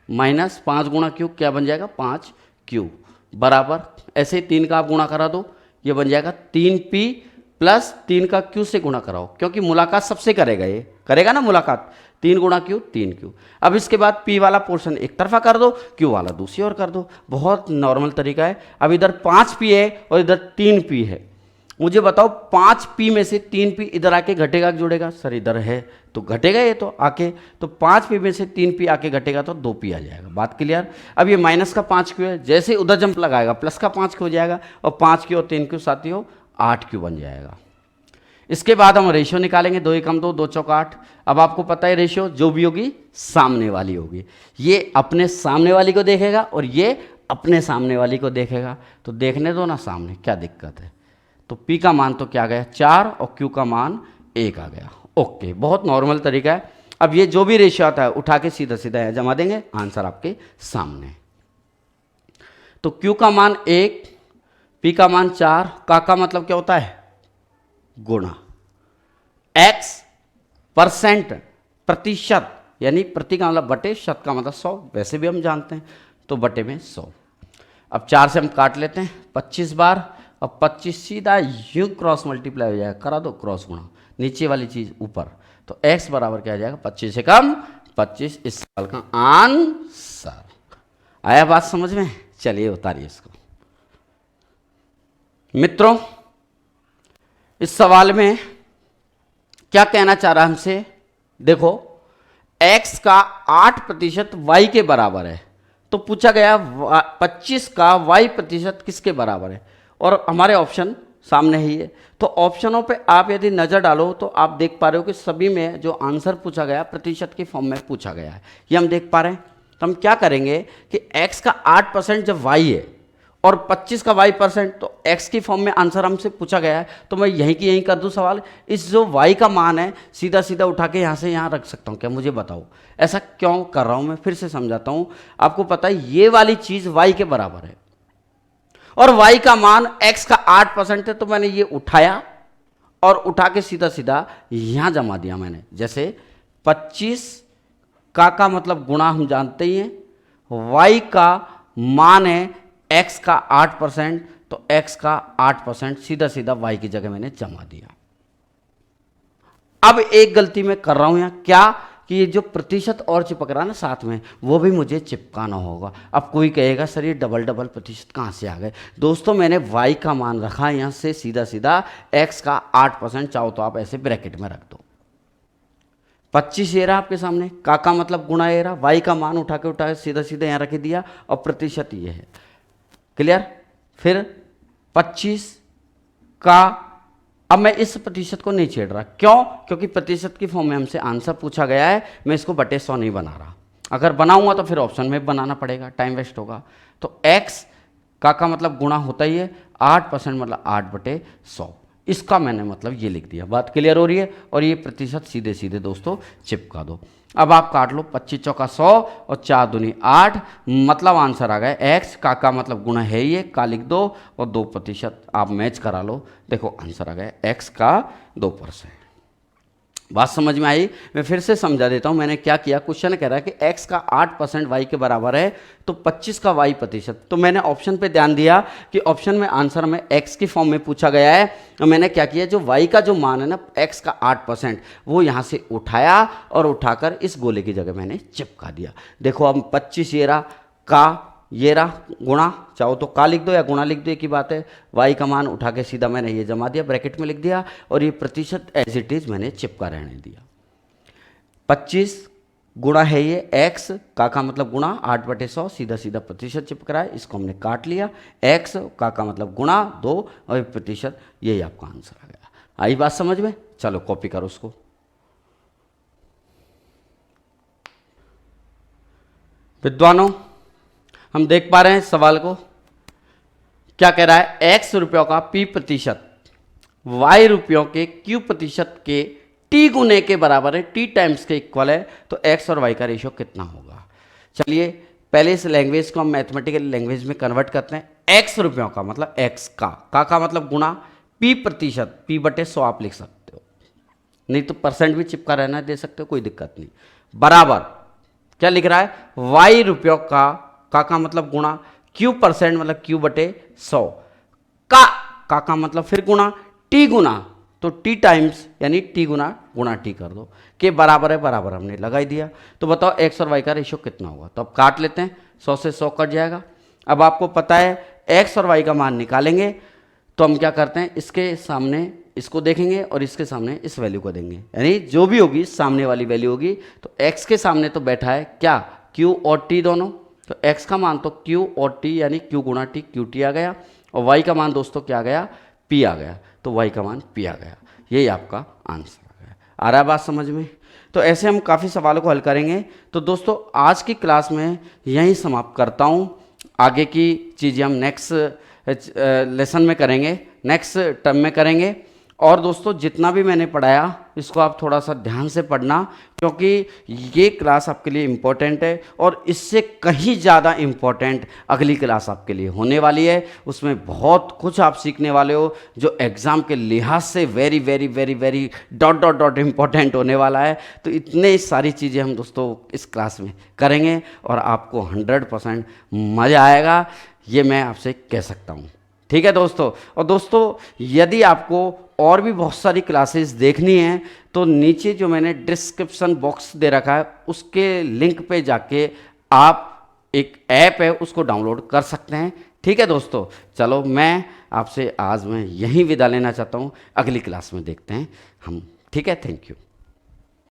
S1: माइनस 5 गुणा क्यू क्या बन जाएगा, 5q बराबर। ऐसे ही 3 का आप गुणा करा दो, ये बन जाएगा 3p प्लस 3 का q से गुणा कराओ, क्योंकि मुलाकात सबसे करेगा, ये करेगा ना मुलाकात। 3 गुणा q 3q। अब इसके बाद p वाला पोर्शन एक तरफा कर दो, q वाला दूसरी ओर कर दो। बहुत नॉर्मल तरीका है। अब इधर 5p है और इधर 3p है। मुझे बताओ 5p में से 3p इधर आके घटेगा कि जुड़ेगा? सर इधर है तो घटेगा ये तो आके। तो 5p में से 3p आके घटेगा तो 2p आ जाएगा। बात क्लियर? अब ये माइनस का 5q है, जैसे उधर जंप लगाएगा प्लस का 5q हो जाएगा, और 5q और 3q साथियों 8q बन जाएगा। इसके बाद हम रेशियो निकालेंगे, 2 एकम 2, 2 चौक 8। अब आपको पता है रेशियो जो भी होगी सामने वाली होगी। ये अपने सामने वाली को देखेगा और ये अपने सामने वाली को देखेगा। तो देखने दो ना सामने, क्या दिक्कत है। तो P का मान तो क्या गया 4 और Q का मान 1 आ गया। ओके, बहुत नॉर्मल तरीका है। अब ये जो भी रेशियो आता है उठा के सीधा सीधा यहाँ जमा देंगे, आंसर आपके सामने। तो Q का मान 1, P का मान 4, का मतलब क्या होता है, गुणा। X परसेंट, प्रतिशत, यानी प्रति का मतलब बटे, शत का मतलब 100, वैसे भी हम जानते हैं, तो बटे में 100। अब 4 से हम काट लेते हैं 25 बार, और 25 सीधा यूं क्रॉस मल्टीप्लाई हो जाएगा, करा दो क्रॉस गुणा, नीचे वाली चीज ऊपर। तो x बराबर क्या आ जाएगा, 25 से कम 25 इस सवाल का आंसर। आया बात समझ में? चलिए उतारिए इसको। मित्रों, इस सवाल में क्या कहना चाह रहा है हमसे? देखो, x का 8% y के बराबर है, तो पूछा गया 25 का y प्रतिशत किसके बराबर है, और हमारे ऑप्शन सामने ही है। तो ऑप्शनों पे आप यदि नज़र डालो तो आप देख पा रहे हो कि सभी में जो आंसर पूछा गया प्रतिशत की फॉर्म में पूछा गया है, ये हम देख पा रहे हैं। तो हम क्या करेंगे कि x का 8% जब y है और 25 का y%, तो x की फॉर्म में आंसर हमसे पूछा गया है, तो मैं यहीं की यहीं कर दूं सवाल। इस जो y का मान है सीधा सीधा उठा के यहाँ से यहाँ रख सकता हूँ क्या? मुझे बताओ ऐसा क्यों कर रहा हूँ? मैं फिर से समझाता हूँ। आपको पता है ये वाली चीज़ y के बराबर है और y का मान x का 8% है, तो मैंने ये उठाया और उठा के सीधा सीधा यहाँ जमा दिया मैंने। जैसे 25 का मतलब गुणा हम जानते ही हैं, y का मान है x का 8%, तो x का 8% सीधा सीधा y की जगह मैंने जमा दिया। अब एक गलती मैं कर रहा हूं यहां, क्या कि ये जो प्रतिशत और चिपक रहा है ना साथ में, वो भी मुझे चिपकाना होगा। अब कोई कहेगा सर ये डबल डबल प्रतिशत कहाँ से आ गए? दोस्तों, मैंने y का मान रखा यहाँ से सीधा सीधा x का 8%, चाहो तो आप ऐसे ब्रैकेट में रख दो। 25 ये रहा आपके सामने, का मतलब गुणा ये रहा, y का मान उठा के सीधा सीधा यहाँ रख दिया और प्रतिशत ये है। क्लियर? फिर 25 का, अब मैं इस प्रतिशत को नहीं छेड़ रहा, क्यों? क्योंकि प्रतिशत की फॉर्म में हमसे आंसर पूछा गया है, मैं इसको बटे 100 नहीं बना रहा। अगर बनाऊंगा तो फिर ऑप्शन में बनाना पड़ेगा, टाइम वेस्ट होगा। तो x का मतलब गुणा होता ही है, 8% मतलब 8/100, इसका मैंने मतलब ये लिख दिया। बात क्लियर हो रही है? और ये प्रतिशत सीधे सीधे दोस्तों चिपका दो। अब आप काट लो, 25 चौका 100 और 4 दूनी 8, मतलब आंसर आ गया x। का मतलब गुणा है ये, का लिख दो और 2% आप मैच करा लो, देखो आंसर आ गया x का 2%। बात समझ में आई? मैं फिर से समझा देता हूं मैंने क्या किया। क्वेश्चन कह रहा है कि x का 8% y के बराबर है, तो 25 का y प्रतिशत। तो मैंने ऑप्शन पे ध्यान दिया कि ऑप्शन में आंसर में x की फॉर्म में पूछा गया है, तो मैंने क्या किया, जो y का जो मान है ना x का 8%, वो यहाँ से उठाया और उठाकर इस गोले की जगह मैंने चिपका दिया। देखो अब 25 ये रहा, का ये रहा, गुणा, चाहो तो का लिख दो या गुणा लिख दो, एक ही बात है। y का मान उठा के सीधा मैंने ये जमा दिया, ब्रैकेट में लिख दिया, और ये प्रतिशत एज इट इज मैंने चिपका रहने दिया। 25 गुणा है ये x, का मतलब गुणा 8/100, सीधा सीधा प्रतिशत चिपक रहा है, इसको हमने काट लिया। x का मतलब गुणा 2 और प्रतिशत, यही आपका आंसर आ गया। आई बात समझ में? चलो कॉपी करो उसको। विद्वानों, हम देख पा रहे हैं सवाल को, क्या कह रहा है, x रुपयों का p प्रतिशत y रुपयों के q प्रतिशत के t गुने के बराबर है, t टाइम्स के इक्वल है, तो x और y का रेशियो कितना होगा? चलिए पहले इस लैंग्वेज को हम मैथमेटिकल लैंग्वेज में कन्वर्ट करते हैं। x रुपयों का मतलब x का मतलब गुणा p प्रतिशत, p/100 आप लिख सकते हो, नहीं तो परसेंट भी चिपका रहना दे सकते हो, कोई दिक्कत नहीं। बराबर क्या लिख रहा है, y रुपयों का मतलब गुणा q% मतलब q/100, का मतलब फिर गुणा t गुना, तो t टाइम्स यानी t गुणा t कर दो, के बराबर है, बराबर हमने लगा ही दिया। तो बताओ x और y का रेशियो कितना होगा? तो अब काट लेते हैं, 100 से 100 कट जाएगा। अब आपको पता है x और y का मान निकालेंगे, तो हम क्या करते हैं, इसके सामने इसको देखेंगे और इसके सामने इस वैल्यू को देंगे, यानी जो भी होगी सामने वाली वैल्यू होगी। तो x के सामने तो बैठा है क्या, q और t दोनों, तो x का मान तो q और t यानी q गुणा t, qt आ गया, और y का मान दोस्तों क्या आ गया, p आ गया, तो y का मान p आ गया। यही आपका आंसर आ गया। आ रहा है बात समझ में? तो ऐसे हम काफ़ी सवालों को हल करेंगे। तो दोस्तों आज की क्लास में यहीं समाप्त करता हूँ, आगे की चीज़ें हम नेक्स्ट लेसन में करेंगे, नेक्स्ट टर्म में करेंगे। और दोस्तों जितना भी मैंने पढ़ाया इसको आप थोड़ा सा ध्यान से पढ़ना, क्योंकि ये क्लास आपके लिए इम्पोर्टेंट है और इससे कहीं ज़्यादा इम्पोर्टेंट अगली क्लास आपके लिए होने वाली है। उसमें बहुत कुछ आप सीखने वाले हो जो एग्ज़ाम के लिहाज से very very very very dot important होने वाला है। तो इतने सारी चीज़ें हम दोस्तों इस क्लास में करेंगे और आपको 100% मज़ा आएगा, ये मैं आपसे कह सकता हूँ। ठीक है दोस्तों। और दोस्तों यदि आपको और भी बहुत सारी क्लासेस देखनी हैं तो नीचे जो मैंने डिस्क्रिप्शन बॉक्स दे रखा है उसके लिंक पे जाके आप एक ऐप है उसको डाउनलोड कर सकते हैं। ठीक है दोस्तों, चलो मैं आपसे आज मैं यहीं विदा लेना चाहता हूँ, अगली क्लास में देखते हैं हम। ठीक है, थैंक यू।